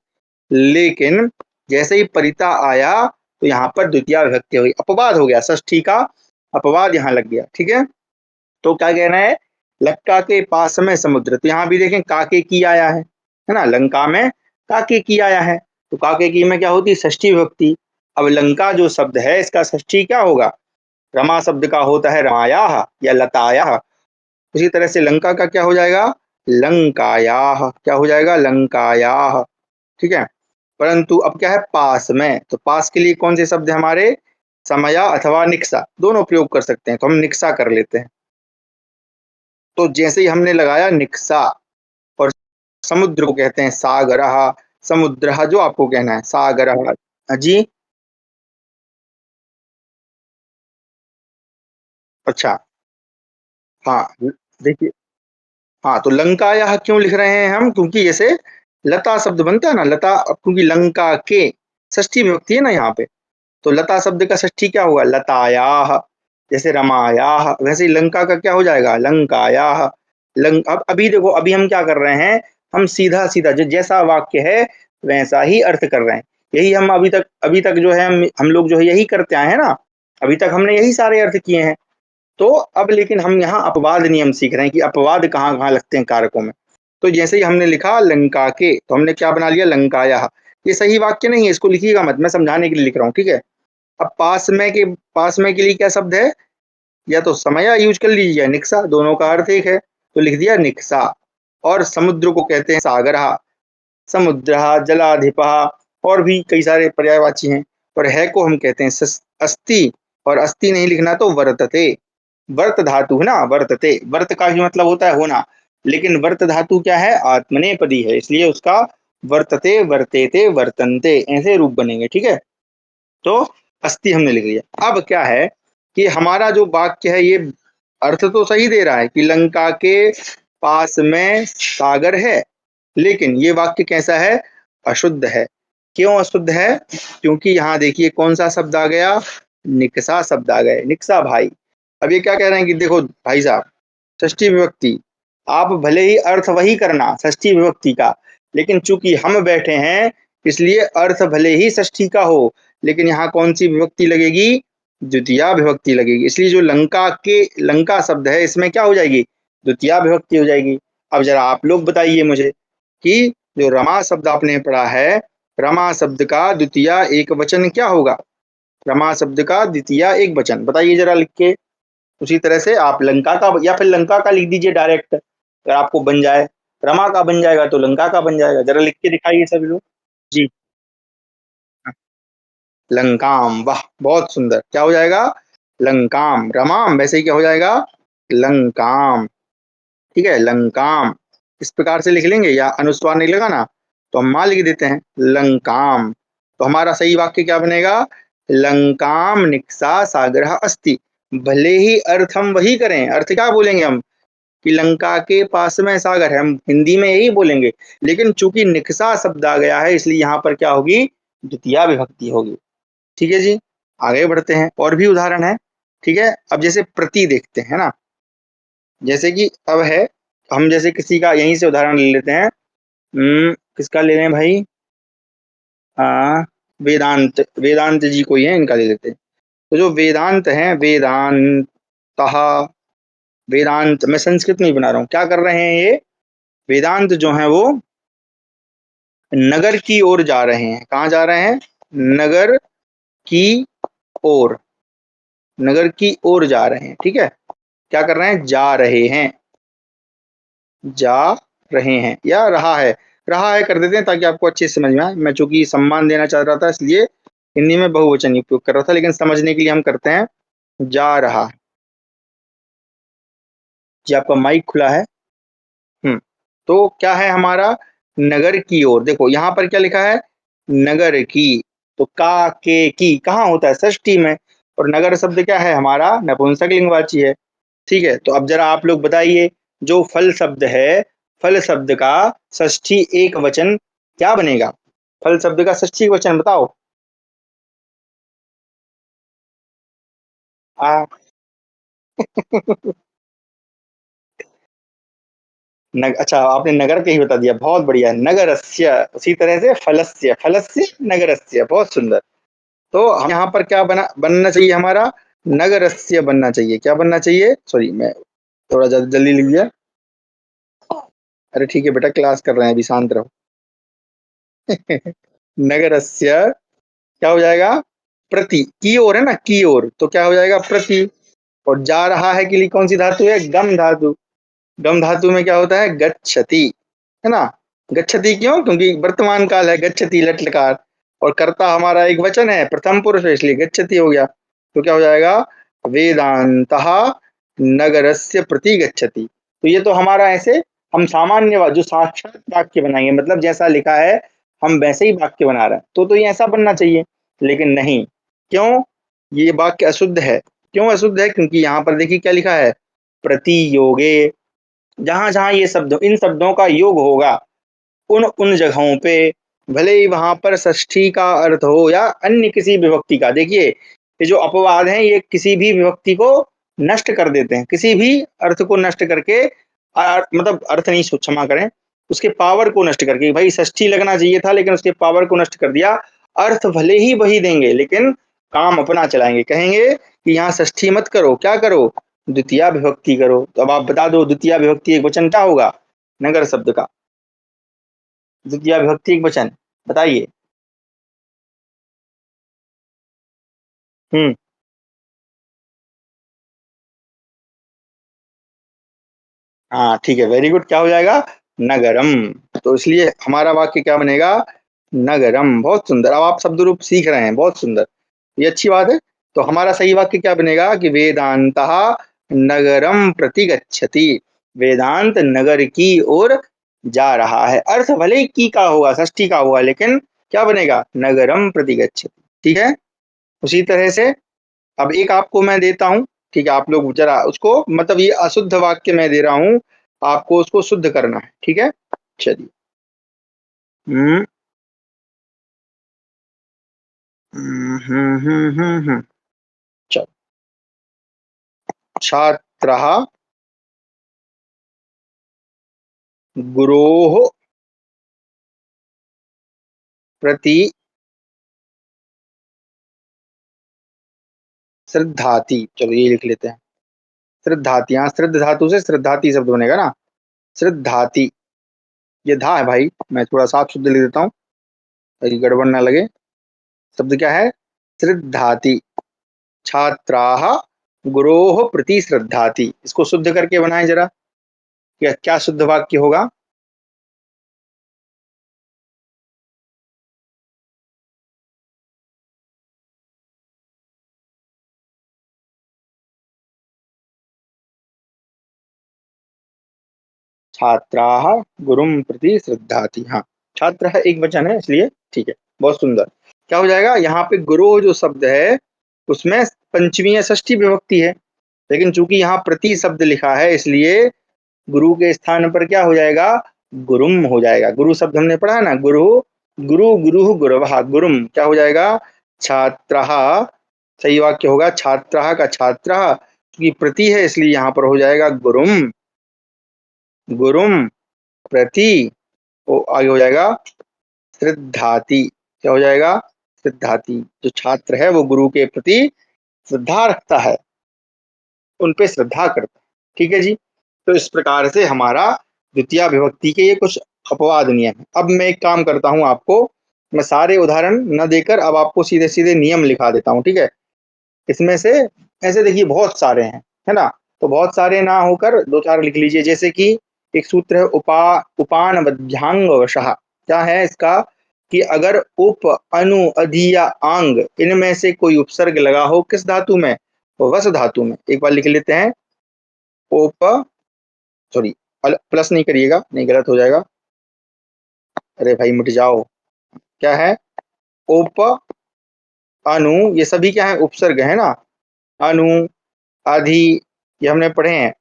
लेकिन जैसे ही परिता आया तो यहाँ पर द्वितीया विभक्ति हो गई, अपवाद हो गया, षष्ठी का अपवाद यहाँ लग गया, ठीक है। तो क्या कहना है, लंका के पास में समुद्र, तो यहाँ भी देखें काके की आया है ना, लंका में काके की आया है, तो काके की में क्या होती है, षष्ठी विभक्ति। अब लंका जो शब्द है इसका षष्ठी क्या होगा, रमा शब्द का होता है रमायाह या लतायाह। उसी तरह से लंका का क्या हो जाएगा, लंकायाह, क्या हो जाएगा, लंकायाह, ठीक है। परंतु अब क्या है, पास में, तो पास के लिए कौन से शब्द है हमारे, समया अथवा निक्सा, दोनों प्रयोग कर सकते हैं, तो हम निक्सा कर लेते हैं। तो जैसे ही हमने लगाया निक्सा, और समुद्र को कहते हैं सागरः, समुद्रः जो आपको कहना है सागरः, जी, अच्छा, हाँ, देखिए, हाँ, तो लंका यह क्यों लिख रहे हैं हम, क्योंकि जैसे लता शब्द बनता है ना, लता, अब क्योंकि लंका के षष्ठी विभक्ति है ना यहाँ पे, तो लता शब्द का षष्ठी क्या हुआ, लतायाह। जैसे रमायाह, वैसे ही लंका का क्या हो जाएगा, लंकायाह। अब अभी देखो, अभी हम क्या कर रहे हैं, हम सीधा सीधा जो जैसा वाक्य है वैसा ही अर्थ कर रहे हैं। यही हम अभी तक जो है हम लोग जो है यही करते आए हैं ना, अभी तक हमने यही सारे अर्थ किए हैं। तो अब लेकिन हम यहाँ अपवाद नियम सीख रहे हैं कि अपवाद कहाँ कहाँ लगते हैं कारकों में। तो जैसे ही हमने लिखा लंका के, तो हमने क्या बना लिया, लंकाया। ये सही वाक्य नहीं है, इसको लिखिएगा मत, मैं समझाने के लिए लिख रहा हूँ, ठीक है। अब पास में के लिए क्या शब्द है, या तो समया यूज कर लीजिए या निक्सा, दोनों का अर्थ एक है, तो लिख दिया निक्सा। और समुद्र को कहते हैं सागरः, समुद्रः, जलाधिपः, और भी कई सारे पर्यायवाची हैं। और है को हम कहते हैं अस्ति, और अस्ति नहीं लिखना तो वर्तते, वर्त धातु है ना, वर्तते, वर्त का भी मतलब होता है होना, लेकिन वर्त धातु क्या है, आत्मनेपदी है, इसलिए उसका वर्तते, वर्तेते, वर्तन्ते ऐसे रूप बनेंगे, ठीक है। तो अस्थि हमने लिख लिया। अब क्या है कि हमारा जो वाक्य है ये अर्थ तो सही दे रहा है कि लंका के पास में सागर है, लेकिन ये वाक्य कैसा है, अशुद्ध है। क्यों अशुद्ध है, क्योंकि यहाँ देखिए कौन सा शब्द आ गया, निक्सा शब्द आ गए, निक्सा भाई। अब ये क्या कह रहे हैं कि देखो भाई साहब, षष्ठी विभक्ति, आप भले ही अर्थ वही करना षष्ठी विभक्ति का, लेकिन चूंकि हम बैठे हैं इसलिए अर्थ भले ही षष्ठी का हो, लेकिन यहाँ कौन सी विभक्ति लगेगी? द्वितीया विभक्ति लगेगी। इसलिए जो लंका शब्द है इसमें क्या हो जाएगी? द्वितीया विभक्ति हो जाएगी। अब जरा आप लोग बताइए मुझे कि जो रमा शब्द आपने पढ़ा है, रमा शब्द का द्वितीया एक वचन क्या होगा? रमा शब्द का द्वितीया एक वचन बताइए जरा लिख के। उसी तरह से आप लंका का या फिर लंका का लिख दीजिए डायरेक्ट, अगर आपको बन जाए। रमा का बन जाएगा तो लंका का बन जाएगा। जरा लिख के दिखाइए सभी लोग। जी, लंकाम, वाह बहुत सुंदर। क्या हो जाएगा? लंकाम। रमाम वैसे ही क्या हो जाएगा? लंकाम। ठीक है, लंकाम। इस प्रकार से लिख लेंगे या अनुस्वार नहीं लगाना तो हम मां लिख देते हैं लंकाम। तो हमारा सही वाक्य क्या बनेगा? लंकाम निक्सा सागर अस्ति। भले ही अर्थ हम वही करें, अर्थ क्या बोलेंगे हम कि लंका के पास में सागर है, हम हिंदी में यही बोलेंगे, लेकिन चूंकि निक्सा शब्द आ गया है इसलिए यहाँ पर क्या होगी? द्वितीया विभक्ति होगी। ठीक है जी, आगे बढ़ते हैं, और भी उदाहरण है। ठीक है, अब जैसे प्रति देखते हैं ना, जैसे कि अब है, हम जैसे किसी का यहीं से उदाहरण ले लेते हैं। किसका ले लें भाई? वेदांत, वेदांत जी कोई है, इनका ले लेते हैं। तो जो वेदांत है, वेदांत, वेदांत, मैं संस्कृत में ही बना रहा हूँ। क्या कर रहे हैं ये? वेदांत जो है वो नगर की ओर जा रहे हैं। कहाँ जा रहे हैं? नगर की ओर, नगर की ओर जा रहे हैं। ठीक है, क्या कर रहे हैं? जा रहे हैं, जा रहे हैं या रहा है कर देते हैं ताकि आपको अच्छे से समझ में आए। मैं चूंकि सम्मान देना चाह रहा था इसलिए हिंदी में बहुवचन उपयोग कर रहा था, लेकिन समझने के लिए हम करते हैं जा रहा है। जी, आपका माइक खुला है। तो क्या है हमारा? नगर की ओर। देखो यहाँ पर क्या लिखा है? नगर की। तो का के की कहाँ होता है? षष्ठी में। और नगर शब्द क्या है हमारा? नपुंसक लिंगवाची है। ठीक है, तो अब जरा आप लोग बताइए, जो फल शब्द है, फल शब्द का षष्ठी एक वचन क्या बनेगा? फल शब्द का षष्ठी वचन बताओ। आ अच्छा, आपने नगर के ही बता दिया, बहुत बढ़िया। नगरस्य, उसी तरह से फलस्य, फलस्य नगरस्य, बहुत सुंदर। तो हम यहाँ पर क्या बनना चाहिए हमारा? नगरस्य बनना चाहिए। क्या बनना चाहिए? सॉरी, मैं थोड़ा जल्दी लिख दिया। अरे ठीक है बेटा, क्लास कर रहे हैं, अभी शांत रहो। नगरस्य क्या हो जाएगा? प्रति, की ओर है ना, की ओर, तो क्या हो जाएगा? प्रति। और जा रहा है के लिए कौन सी धातु है? गम धातु। गम धातु में क्या होता है? गच्छति, है ना। गच्छति क्यों? क्योंकि वर्तमान काल है, गच्छति लट लकार, और कर्ता हमारा एक वचन है, प्रथम पुरुष है, इसलिए गच्छति हो गया। तो क्या हो जाएगा? वेदांतः नगरस्य प्रति गच्छति। तो ये तो हमारा ऐसे हम सामान्य जो साक्षात वाक्य बनाएंगे, मतलब जैसा लिखा है हम वैसे ही वाक्य बना रहे हैं, तो ये ऐसा बनना चाहिए, लेकिन नहीं। क्यों? ये वाक्य अशुद्ध है। क्यों अशुद्ध है? क्योंकि यहाँ पर देखिए क्या लिखा है? प्रतियोगे। जहां जहां ये शब्द, इन शब्दों का योग होगा, उन उन जगहों पे, भले ही वहां पर षष्ठी का अर्थ हो या अन्य किसी विभक्ति का, देखिए ये जो अपवाद हैं ये किसी भी विभक्ति को नष्ट कर देते हैं, किसी भी अर्थ को नष्ट करके, मतलब अर्थ नहीं, क्षमा करें, उसके पावर को नष्ट करके। भाई षष्ठी लगना चाहिए था लेकिन उसके पावर को नष्ट कर दिया। अर्थ भले ही वही देंगे लेकिन काम अपना चलाएंगे, कहेंगे कि यहाँ षष्ठी मत करो, क्या करो? द्वितीया विभक्ति करो। तो अब आप बता दो, द्वितीया विभक्ति एक वचन क्या होगा? नगर शब्द का द्वितीया विभक्ति एक वचन बताइए। हम्म, हाँ ठीक है, वेरी गुड। क्या हो जाएगा? नगरम। तो इसलिए हमारा वाक्य क्या बनेगा? नगरम। बहुत सुंदर, अब आप शब्द रूप सीख रहे हैं, बहुत सुंदर, ये अच्छी बात है। तो हमारा सही वाक्य क्या बनेगा कि वेदांत नगरम प्रति गच्छति। वेदांत नगर की ओर जा रहा है। अर्थ भले ही की का होगा, षष्ठी का होगा, लेकिन क्या बनेगा? नगरम प्रति गच्छति। ठीक है, उसी तरह से अब एक आपको मैं देता हूं। ठीक है, आप लोग जरा उसको, मतलब ये अशुद्ध वाक्य मैं दे रहा हूं, आपको उसको शुद्ध करना है। ठीक है, चलिए। हम्म चलो। छात्र, गुरोः प्रति श्रद्धाति, चलो ये लिख लेते हैं। श्रद्धाति, यहाँ श्रद्ध धातु से श्रद्धाति शब्द बनेगा ना, श्रद्धाति। ये धा है भाई, मैं थोड़ा साफ शुद्ध लिख देता हूँ ताकि गड़बड़ ना लगे। शब्द क्या है? श्रद्धाति। छात्राः गुरोः प्रति श्रद्धाति। इसको शुद्ध करके बनाए जरा, क्या क्या शुद्ध वाक्य होगा? छात्राः गुरुं प्रति श्रद्धाति। हाँ, छात्र है एक वचन है इसलिए ठीक है, बहुत सुंदर। क्या हो जाएगा? यहाँ पे गुरु जो शब्द है उसमें पंचमी या षष्ठी विभक्ति है, लेकिन चूंकि यहाँ प्रति शब्द लिखा है इसलिए गुरु के स्थान पर क्या हो जाएगा? गुरुम हो जाएगा। गुरु शब्द हमने पढ़ा है ना, गुरु गुरु गुरु गुरवः, गुरुम क्या हो जाएगा? छात्रः। सही वाक्य होगा छात्रः का छात्रः, क्योंकि प्रति है इसलिए यहाँ पर हो जाएगा गुरुम, गुरुम प्रति। वो आगे हो जाएगा श्रद्धाति। क्या हो जाएगा? श्रद्धाति। जो छात्र है वो गुरु के प्रति श्रद्धा रखता है, उन पे श्रद्धा करता है। ठीक है जी। तो इस प्रकार से हमारा द्वितीय विभक्ति के ये कुछ अपवाद नियम है। अब मैं एक काम करता हूँ, आपको मैं सारे उदाहरण न देकर अब आपको सीधे सीधे नियम लिखा देता हूँ, ठीक है? इसमें से ऐसे देखिए बहुत सारे हैं, है ना? तो बहुत सारे ना होकर दो चार लिख लीजिए। जैसे कि एक सूत्र है उपान बध्यांग वशः। क्या है इसका? कि अगर उप अनु अधि या आंग इनमें से कोई उपसर्ग लगा हो किस धातु में? वस धातु में। एक बार लिख लेते हैं। ओप, सॉरी प्लस नहीं करिएगा, नहीं गलत हो जाएगा। अरे भाई मिट जाओ। क्या है? ओप अनु, ये सभी क्या है? उपसर्ग है ना। अनु अधि, ये हमने पढ़े हैं।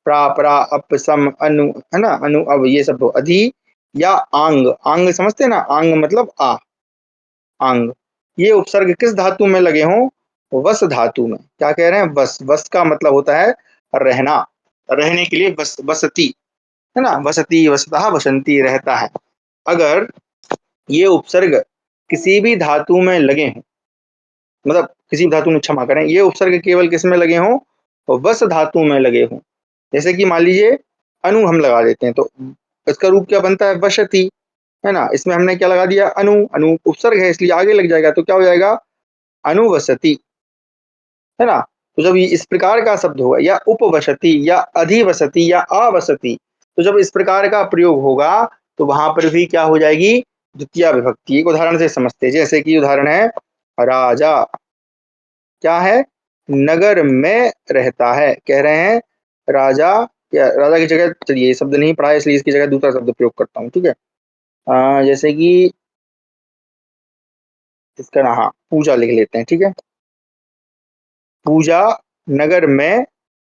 प्रा प्रा अप सम अनु, है ना, अनु अब ये सब अधि या आंग। आंग समझते हैं ना, आंग मतलब आ, आंग। ये उपसर्ग किस धातु में लगे हों? वस धातु में। क्या कह रहे हैं? वस। वस का मतलब होता है रहना, रहने के लिए बस, बसती, है ना, बसती वसतः वसंती, रहता है। अगर ये उपसर्ग किसी भी धातु में लगे हों, मतलब किसी भी धातु में, क्षमा करें, ये उपसर्ग केवल किस में लगे हों? तो वस धातु में लगे हों। जैसे कि मान लीजिए अनु हम लगा देते हैं तो इसका रूप क्या बनता है? वशति, है ना। इसमें हमने क्या लगा दिया? अनु। अनु उपसर्ग है इसलिए आगे लग जाएगा, तो क्या हो जाएगा? अनुवसति, है ना। तो जब ये इस प्रकार का शब्द होगा, या उपवसति या अधिवसति या अवसति, तो जब इस प्रकार का प्रयोग होगा तो वहां पर भी क्या हो जाएगी? द्वितीय विभक्ति। एक उदाहरण से समझते हैं। जैसे कि उदाहरण है राजा। क्या है? नगर में रहता है। कह रहे हैं राजा, या राजा की जगह, चलिए ये शब्द नहीं पढ़ा है इसलिए इसकी जगह दूसरा शब्द प्रयोग करता हूँ, ठीक है? जैसे कि इसका ना, हाँ, पूजा लिख लेते हैं, ठीक है? पूजा नगर में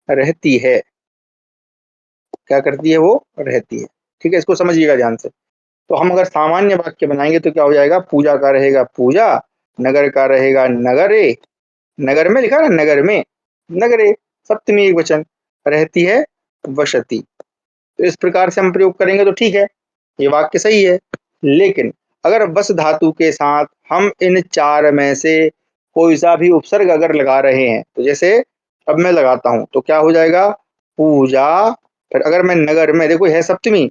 रहती है। क्या करती है? वो रहती है। ठीक है, इसको समझिएगा ध्यान से। तो हम अगर सामान्य वाक्य बनाएंगे तो क्या हो जाएगा? पूजा का रहेगा पूजा, नगर का रहेगा नगरे। नगर में लिखा ना, नगर में, नगरे, सप्तमी एक वचन, रहती है वसति। तो इस प्रकार से हम प्रयोग करेंगे तो ठीक है, ये वाक्य सही है। लेकिन अगर वस धातु के साथ हम इन चार में से कोई सा भी उपसर्ग अगर लगा रहे हैं, तो जैसे अब मैं लगाता हूं तो क्या हो जाएगा? पूजा। फिर अगर मैं नगर में, देखो है सप्तमी,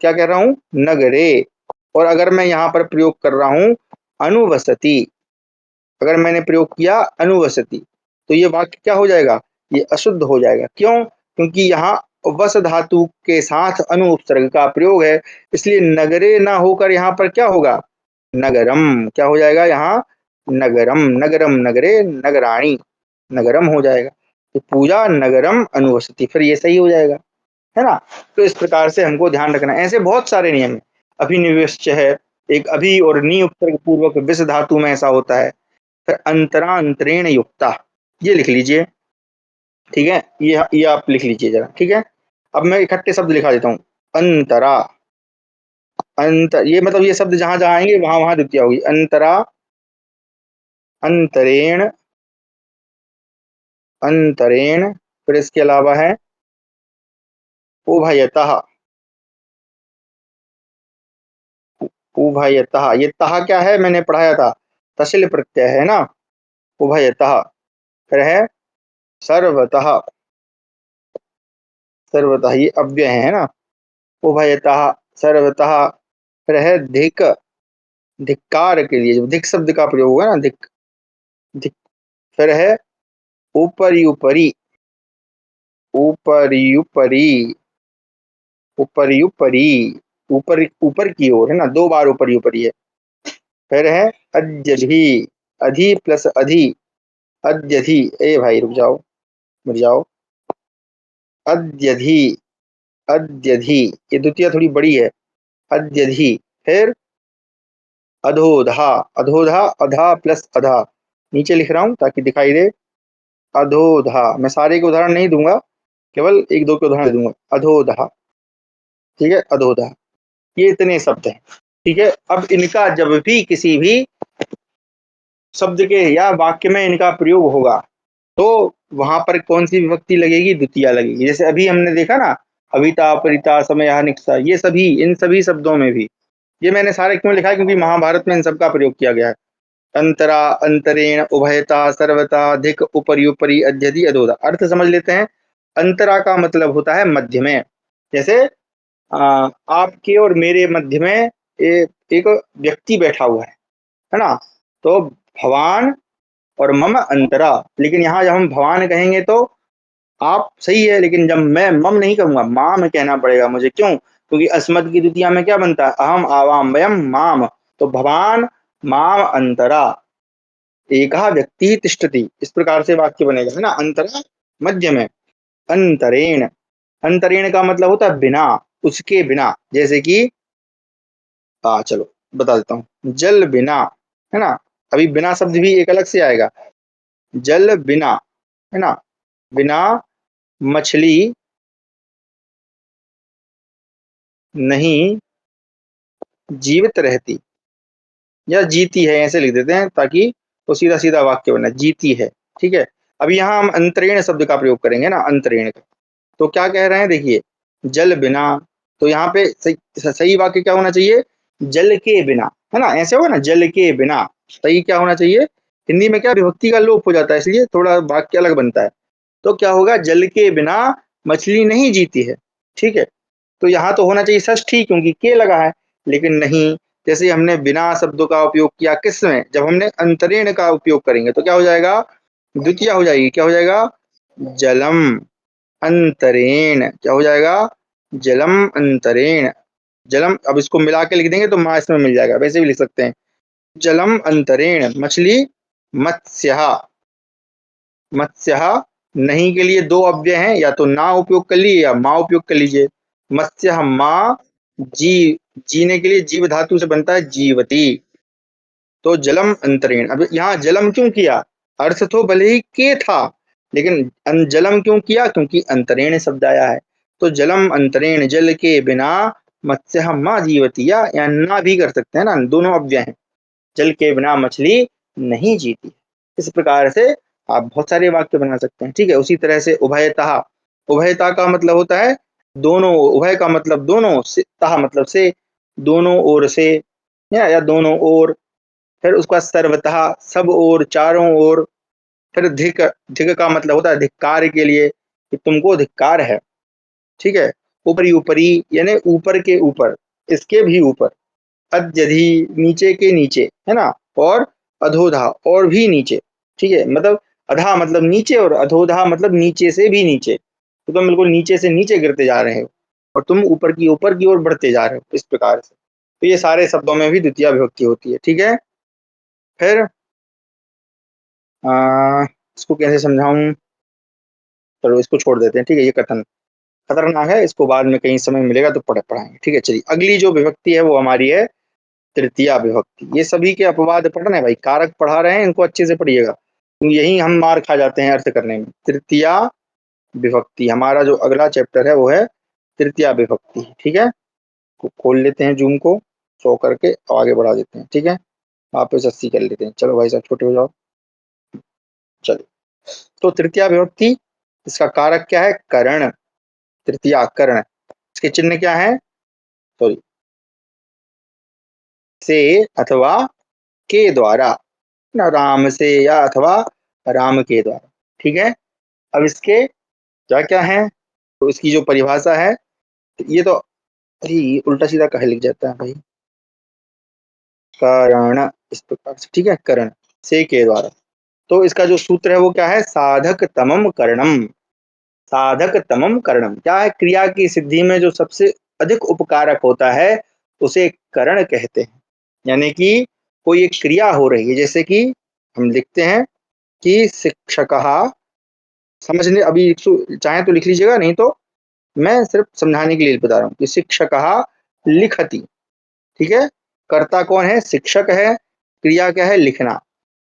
क्या कह रहा हूं? नगरे। और अगर मैं यहाँ पर प्रयोग कर रहा हूं अनुवसति, अगर मैंने प्रयोग किया अनुवसति, तो ये वाक्य क्या हो जाएगा? ये अशुद्ध हो जाएगा। क्यों? क्योंकि यहाँ वस धातु के साथ अनु उपसर्ग का प्रयोग है, इसलिए नगरे ना होकर यहाँ पर क्या होगा? नगरम। क्या हो जाएगा यहाँ? नगरम, नगरम नगरे नगराणी, नगरम हो जाएगा। तो पूजा नगरम अनुवसति, फिर ये सही हो जाएगा, है ना। तो इस प्रकार से हमको ध्यान रखना है। ऐसे बहुत सारे नियम है। अभिनिवेश है एक, अभि और नी उपसर्ग पूर्वक विस धातु में ऐसा होता है। फिर अंतरांतरेण युक्ता, ये लिख लीजिए, ठीक है? ये आप लिख लीजिए जरा, ठीक है? अब मैं इकट्ठे शब्द लिखा देता हूँ। अंतरा, अंतर, ये मतलब ये शब्द जहां जहां आएंगे वहां वहां द्वितीय होगी। अंतरा, अंतरेण, अंतरेण, फिर इसके अलावा है उभयतः, उभयतः, ये तः क्या है मैंने पढ़ाया था, तशिल प्रत्यय है ना। उभयतः फिर है सर्वतः, सर्वतः ये अव्यय है ना। उभयतः सर्वतः फिर है धिक, धिक्कार के लिए जो धिक शब्द का प्रयोग हुआ ना, धिक, धिक फिर है ऊपरी ऊपरी, ऊपरी ऊपरी, ऊपरी ऊपरी, ऊपर ऊपर की ओर है ना, दो बार ऊपरी ऊपरी है। फिर है अद्यधि, अधि प्लस अधि, अद्यधि, ए भाई रुक जाओ, रुक जाओ, अद्यधि, अद्यधि, ये द्वितीय थोड़ी बड़ी है, अद्यधि। फिर अधोधा, अधोधा, अधा प्लस अधा, नीचे लिख रहा हूं ताकि दिखाई दे। अधोधा, मैं सारे के उदाहरण नहीं दूंगा, केवल एक दो के उदाहरण दूंगा। अधोधा, ठीक है, अधोधा, ये इतने शब्द हैं। ठीक है, अब इनका जब भी किसी भी शब्द के या वाक्य में इनका प्रयोग होगा तो वहां पर कौन सी विभक्ति लगेगी, द्वितीय लगेगी। जैसे अभी हमने देखा ना, अभिता, परिता, समय, निक्सा, ये सभी, इन सभी शब्दों में भी, ये मैंने सारे क्यों लिखा है क्योंकि महाभारत में इन सब का प्रयोग किया गया है। अंतरा, अंतरेण, उभयता, सर्वता, धिक, उपरि उपरि, अध्यधि, अधोधा। अर्थ समझ लेते हैं। अंतरा का मतलब होता है मध्य में, जैसे आपके और मेरे मध्य में एक व्यक्ति बैठा हुआ है ना। तो भवान और मम अंतरा, लेकिन यहाँ जब हम भवान कहेंगे तो आप सही है, लेकिन जब मैं मम नहीं कहूंगा, माम कहना पड़ेगा मुझे। क्यों? क्योंकि अस्मद की द्वितीया में क्या बनता है, अहम आवाम वयम माम। तो भवान माम अंतरा एका व्यक्ति तिष्ठति, इस प्रकार से वाक्य बनेगा, है ना। अंतरा मध्य में, अंतरेण, अंतरेण का मतलब होता है बिना, उसके बिना। जैसे कि चलो बता देता हूँ, जल बिना, है ना। अभी बिना शब्द भी एक अलग से आएगा, जल बिना, है ना। बिना मछली नहीं जीवित रहती, या जीती है, ऐसे लिख देते हैं ताकि वो सीधा सीधा वाक्य बने, जीती है। ठीक है, अभी यहाँ हम अंतरेण शब्द का प्रयोग करेंगे ना, अंतरेण का। तो क्या कह रहे हैं देखिए, जल बिना, तो यहाँ पे सही सही वाक्य क्या होना चाहिए, जल के बिना, है ना। ऐसे होगा ना, जल के बिना सही क्या होना चाहिए। हिंदी में क्या विभक्ति का लोप हो जाता है, इसलिए थोड़ा वाक्य अलग बनता है। तो क्या होगा, जल के बिना मछली नहीं जीती है। ठीक है, तो यहाँ तो होना चाहिए षष्ठी क्योंकि के लगा है, लेकिन नहीं। जैसे हमने बिना शब्दों का उपयोग किया किस में, जब हमने अंतरेण का उपयोग करेंगे तो क्या हो जाएगा, द्वितीय हो जाएगी। क्या हो जाएगा, जलम अंतरेण, क्या हो जाएगा, जलम अंतरेण। जलम, अब इसको मिला के लिख देंगे तो माँ इसमें मिल जाएगा, वैसे भी लिख सकते हैं, जलम अंतरेण मछली, मत्स्य, मत्स्य, नहीं के लिए दो अव्यय हैं, या तो ना उपयोग कर लीजिए या माँ उपयोग कर लीजिए। मत्स्य माँ, जी, जीने के लिए जीव धातु से बनता है जीवती। तो जलम अंतरेण, अब यहाँ जलम क्यों किया, अर्थ तो भले ही के था, लेकिन जलम क्यों किया, क्योंकि अंतरेण शब्द आया है। तो जलम अंतरेण, जल के बिना मत्स्य माँ जीवती, या ना भी कर सकते हैं ना, दोनों अव्यय हैं। जल के बिना मछली नहीं जीती। इस प्रकार से आप बहुत सारे वाक्य बना सकते हैं। ठीक है, उसी तरह से उभयतः, उभयता का मतलब होता है दोनों, उभय का मतलब दोनों, से तः मतलब से, दोनों ओर से, या दोनों ओर। फिर उसका सर्वतः, सब ओर, चारों ओर। फिर धिक, धिक का मतलब होता है धिक्कार के लिए, कि तुमको धिक्कार है। ठीक है, ऊपरी ऊपरी यानी ऊपर के ऊपर, इसके भी ऊपर। अत्यधि, नीचे के नीचे, है ना। और अधोधा, और भी नीचे। ठीक है, मतलब अधा मतलब नीचे, और अधोधा मतलब नीचे से भी नीचे। तो तुम बिल्कुल नीचे से नीचे गिरते जा रहे हो और तुम ऊपर की ओर बढ़ते जा रहे हो, इस प्रकार से। तो ये सारे शब्दों में भी द्वितीय विभक्ति होती है। ठीक है, फिर आ, इसको कैसे समझाऊं, चलो इसको छोड़ देते हैं। ठीक है, ये कथन खतरनाक है, इसको बाद में कहीं समय मिलेगा तो पढ़ाएंगे। ठीक है, चलिए अगली जो विभक्ति है वो हमारी है तृतीया विभक्ति। ये सभी के अपवाद पढ़ना है भाई, कारक पढ़ा रहे हैं, इनको अच्छे से पढ़िएगा, क्योंकि यही हम मार खा जाते हैं अर्थ करने में। तृतीया विभक्ति हमारा जो अगला चैप्टर है वो है तृतीया विभक्ति। ठीक है, खोल लेते हैं जूम को, 100 करके आगे बढ़ा देते हैं। ठीक है, वापस 80 कर लेते हैं। चलो भाई साहब छोटे हो जाओ। चलो, तो तृतीया विभक्ति, इसका कारक क्या है, करण, तृतीया करण। इसके चिन्ह क्या है, सॉरी, से अथवा के द्वारा, ना राम से या अथवा राम के द्वारा। ठीक है, अब इसके क्या क्या है, तो इसकी जो परिभाषा है, ये तो अरे उल्टा सीधा कहे लिख जाता है भाई, करण, इस प्रकार से। ठीक है, करण से के द्वारा, तो इसका जो सूत्र है वो क्या है, साधक तमम करणम। साधक तमम करणम क्या है, क्रिया की सिद्धि में जो सबसे अधिक उपकारक होता है उसे करण कहते हैं। यानी कि कोई एक क्रिया हो रही है, जैसे कि हम लिखते हैं कि शिक्षक, समझने अभी चाहे तो लिख लीजिएगा, नहीं तो मैं सिर्फ समझाने के लिए बता रहा हूँ कि शिक्षक लिखति। ठीक है, कर्ता कौन है, शिक्षक है, क्रिया क्या है, लिखना।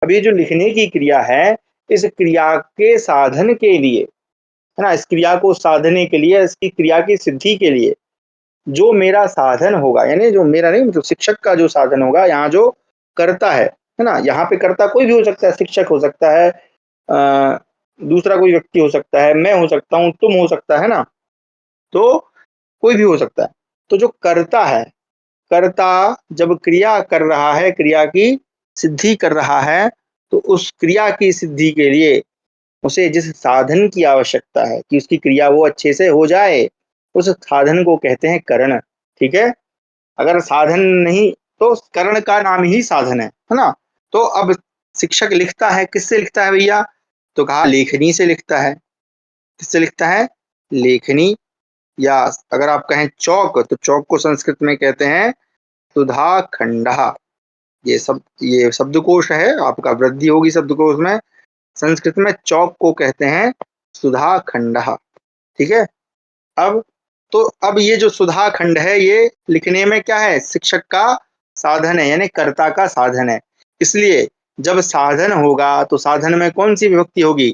अब ये जो लिखने की क्रिया है, इस क्रिया के साधन के लिए, है ना, इस क्रिया को साधने के लिए, इसकी क्रिया की सिद्धि के लिए जो मेरा साधन होगा, यानी जो मेरा नहीं मतलब शिक्षक का जो साधन होगा, यहाँ जो कर्ता है ना, यहाँ पे कर्ता कोई भी हो सकता है, शिक्षक हो सकता है, दूसरा कोई व्यक्ति हो सकता है, मैं हो सकता हूँ, तुम हो सकता है ना, तो कोई भी हो सकता है। तो जो कर्ता है, कर्ता जब क्रिया कर रहा है, क्रिया की सिद्धि कर रहा है, तो उस क्रिया की सिद्धि के लिए उसे जिस साधन की आवश्यकता है कि उसकी क्रिया वो अच्छे से हो जाए, उस साधन को कहते हैं करण। ठीक है, अगर साधन नहीं तो करण का नाम ही साधन है ना। तो अब शिक्षक लिखता है, किससे लिखता है भैया, तो कहा लेखनी से लिखता है। किससे लिखता है, लेखनी, या अगर आप कहें चौक, तो चौक को संस्कृत में कहते हैं सुधा खंड। ये शब्दकोश है आपका, वृद्धि होगी शब्दकोश में। संस्कृत में चौक को कहते हैं सुधा खंड। ठीक है, अब तो अब ये जो सुधा खंड है, ये लिखने में क्या है, शिक्षक का साधन है, यानी कर्ता का साधन है। इसलिए जब साधन होगा तो साधन में कौन सी विभक्ति होगी,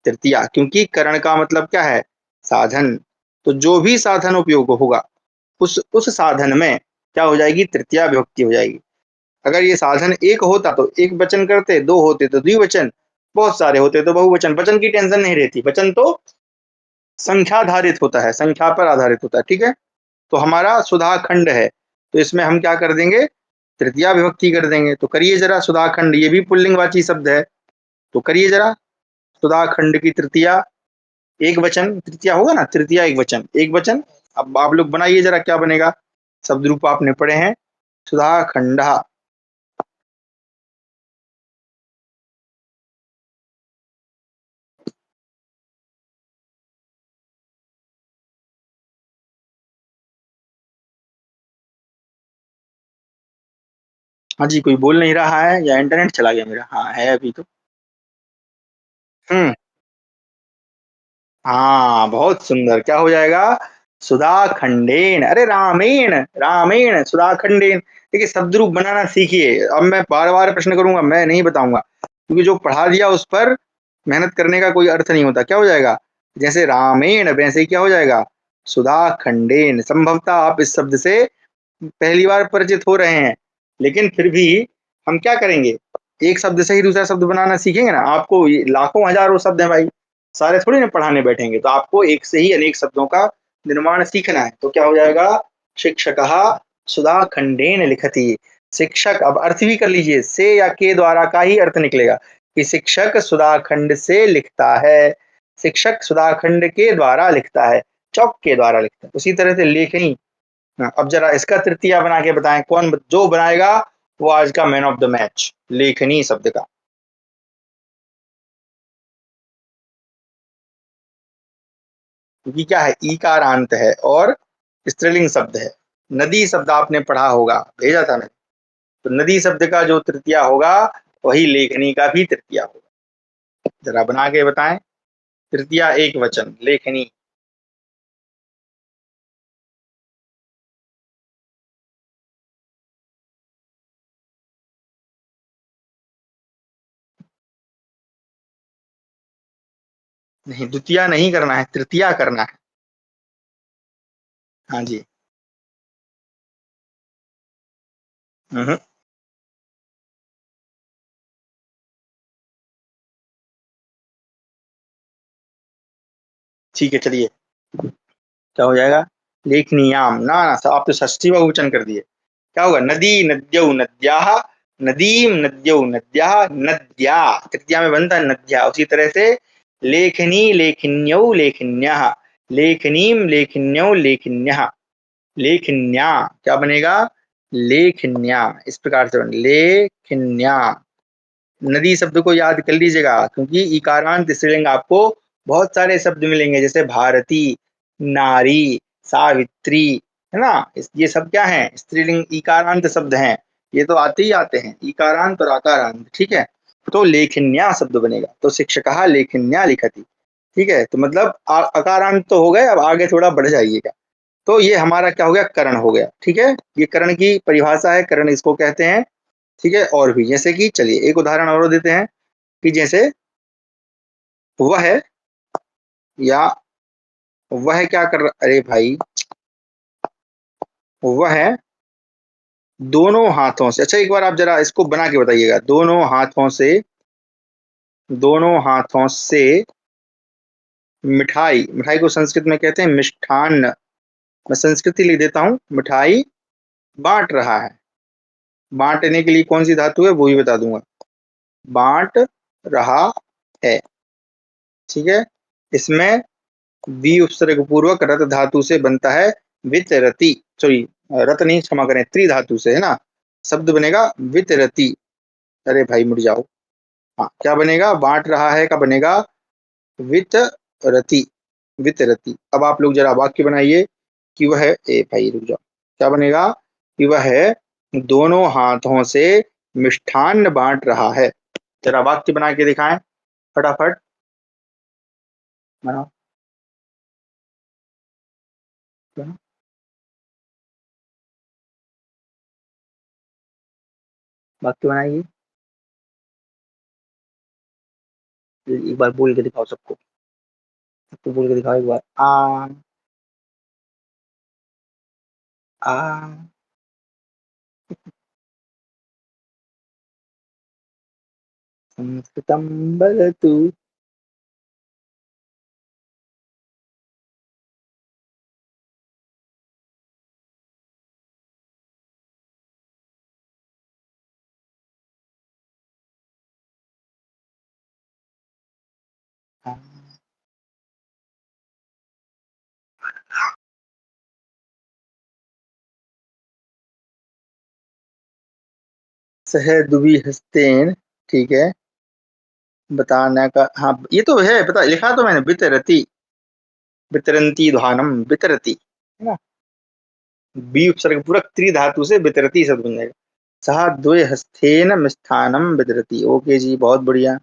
तृतीया, क्योंकि करण का मतलब क्या है, साधन। तो जो भी साधन उपयोग होगा उस साधन में क्या हो जाएगी, तृतीया विभक्ति हो जाएगी। अगर ये साधन एक होता तो एक वचन करते, दो होते तो द्विवचन, बहुत सारे होते तो बहुवचन। वचन की टेंशन नहीं रहती, वचन तो संख्या आधारित होता है, संख्या पर आधारित होता है। ठीक है, तो हमारा सुधाखंड है, तो इसमें हम क्या कर देंगे, तृतीया विभक्ति कर देंगे। तो करिए जरा सुधाखंड, ये भी पुल्लिंगवाची शब्द है, तो करिए जरा सुधाखंड की तृतीया, एक वचन तृतीया होगा ना, तृतीया एक वचन, एक वचन। अब आप लोग बनाइए जरा, क्या बनेगा, शब्द रूप आपने पढ़े हैं, सुधाखंड। हाँ जी, कोई बोल नहीं रहा है या इंटरनेट चला गया मेरा, हाँ है अभी तो। हम्म, हाँ बहुत सुंदर, क्या हो जाएगा, सुधा खंडेन, अरे रामेण, रामेण सुधा खंडेन। देखिए शब्द रूप बनाना सीखिए। अब मैं बार बार प्रश्न करूंगा, मैं नहीं बताऊंगा, क्योंकि जो पढ़ा दिया उस पर मेहनत करने का कोई अर्थ नहीं होता। क्या हो जाएगा, जैसे रामेण वैसे ही क्या हो जाएगा, सुधा खंडेन। संभवतः आप इस शब्द से पहली बार परिचित हो रहे हैं, लेकिन फिर भी हम क्या करेंगे, एक शब्द से ही दूसरा शब्द बनाना सीखेंगे ना। आपको लाखों हजारों शब्द हैं भाई, सारे थोड़ी ना पढ़ाने बैठेंगे, तो आपको एक से ही अनेक शब्दों का निर्माण सीखना है। तो क्या हो जाएगा, शिक्षक सुधा खंडेन लिखती। शिक्षक, अब अर्थ भी कर लीजिए, से या के द्वारा का ही अर्थ निकलेगा कि शिक्षक सुधाखंड से लिखता है, शिक्षक सुधाखंड के द्वारा लिखता है, चौक के द्वारा लिखता है। उसी तरह से लेखनी। हाँ, अब जरा इसका तृतीया बना के बताएं, कौन जो बनाएगा वो आज का मैन ऑफ द मैच, लेखनी शब्द का। क्योंकि क्या है, ईकारांत है और स्त्रीलिंग शब्द है। नदी शब्द आपने पढ़ा होगा, भेजा था मैंने, तो नदी शब्द का जो तृतीया होगा वही लेखनी का भी तृतीया होगा। जरा बना के बताएं, तृतीया एक वचन लेखनी। नहीं, द्वितीया नहीं करना है, तृतीया करना है। हाँ जी। हम्म, ठीक है चलिए, क्या हो जाएगा, लेखनीयाम, ना ना आप तो षष्ठी बहुवचन कर दिए। क्या होगा? नदी नद्यौ नद्याः, नदीम नद्यौ नद्याः, नद्या तृतीया में बनता है नद्या। उसी तरह से लेखनी लेखिन्यौ लेखिन्यः, लेखनीम लेखिन्यौ लेखिन्यः, लेखिन्या क्या बनेगा? लेखिन्या। इस प्रकार से बने लेखिन्या। नदी शब्द को याद कर लीजिएगा, क्योंकि इकारांत स्त्रीलिंग आपको बहुत सारे शब्द मिलेंगे, जैसे भारती, नारी, सावित्री, है ना। ये सब क्या है? स्त्रीलिंग इकारांत शब्द हैं। ये तो आते ही आते हैं, इकारांत और आकारांत, ठीक है। तो लेखिन्या शब्द बनेगा, तो शिक्षकः लेखिन्या लिखति, ठीक है। तो मतलब अकारांत तो हो गए, अब आगे थोड़ा बढ़ जाइएगा। तो ये हमारा क्या हो गया? करण हो गया, ठीक है। ये करण की परिभाषा है, करण इसको कहते हैं, ठीक है। और भी जैसे कि चलिए एक उदाहरण और देते हैं कि जैसे वह या वह क्या कर रहा, अरे भाई, वह दोनों हाथों से, अच्छा एक बार आप जरा इसको बना के बताइएगा, दोनों हाथों से, दोनों हाथों से मिठाई, मिठाई को संस्कृत में कहते हैं मिष्ठान्न। मैं संस्कृति लिख देता हूं, मिठाई बांट रहा है। बांटने के लिए कौन सी धातु है वो भी बता दूंगा, बांट रहा है, ठीक है। इसमें वी उपसर्ग पूर्वक रत धातु से बनता है वितरति, सॉरी रत नहीं, क्षमा करें, त्रि धातु से, है ना। शब्द बनेगा वितरति। अरे भाई मुड़ जाओ, हाँ क्या बनेगा? बांट रहा है का बनेगा वितरति, वितरति। अब आप लोग जरा वाक्य बनाइए कि वह, ए भाई रुक जाओ, क्या बनेगा? कि वह दोनों हाथों से मिष्ठान्न बांट रहा है। जरा वाक्य बना के दिखाएं फटाफट, बनाओ, बनाओ। वाक्य बनाइए, एक बार बोल के दिखाओ सबको, सबको बोल के दिखाओ एक बार, आ संस्कृतं वदतु। सह दुबी हस्तेन, ठीक है, बताना का, हाँ ये तो है, पता लिखा तो मैंने, वितरती, वितरंती ध्वानम वितरती, है ना। बी उपसर्ग पूरक त्रि धातु से वितरती शब्द बन जाएगा। सहा द्वे हस्थेन मिष्ठानम वितरती, ओके जी, बहुत बढ़िया।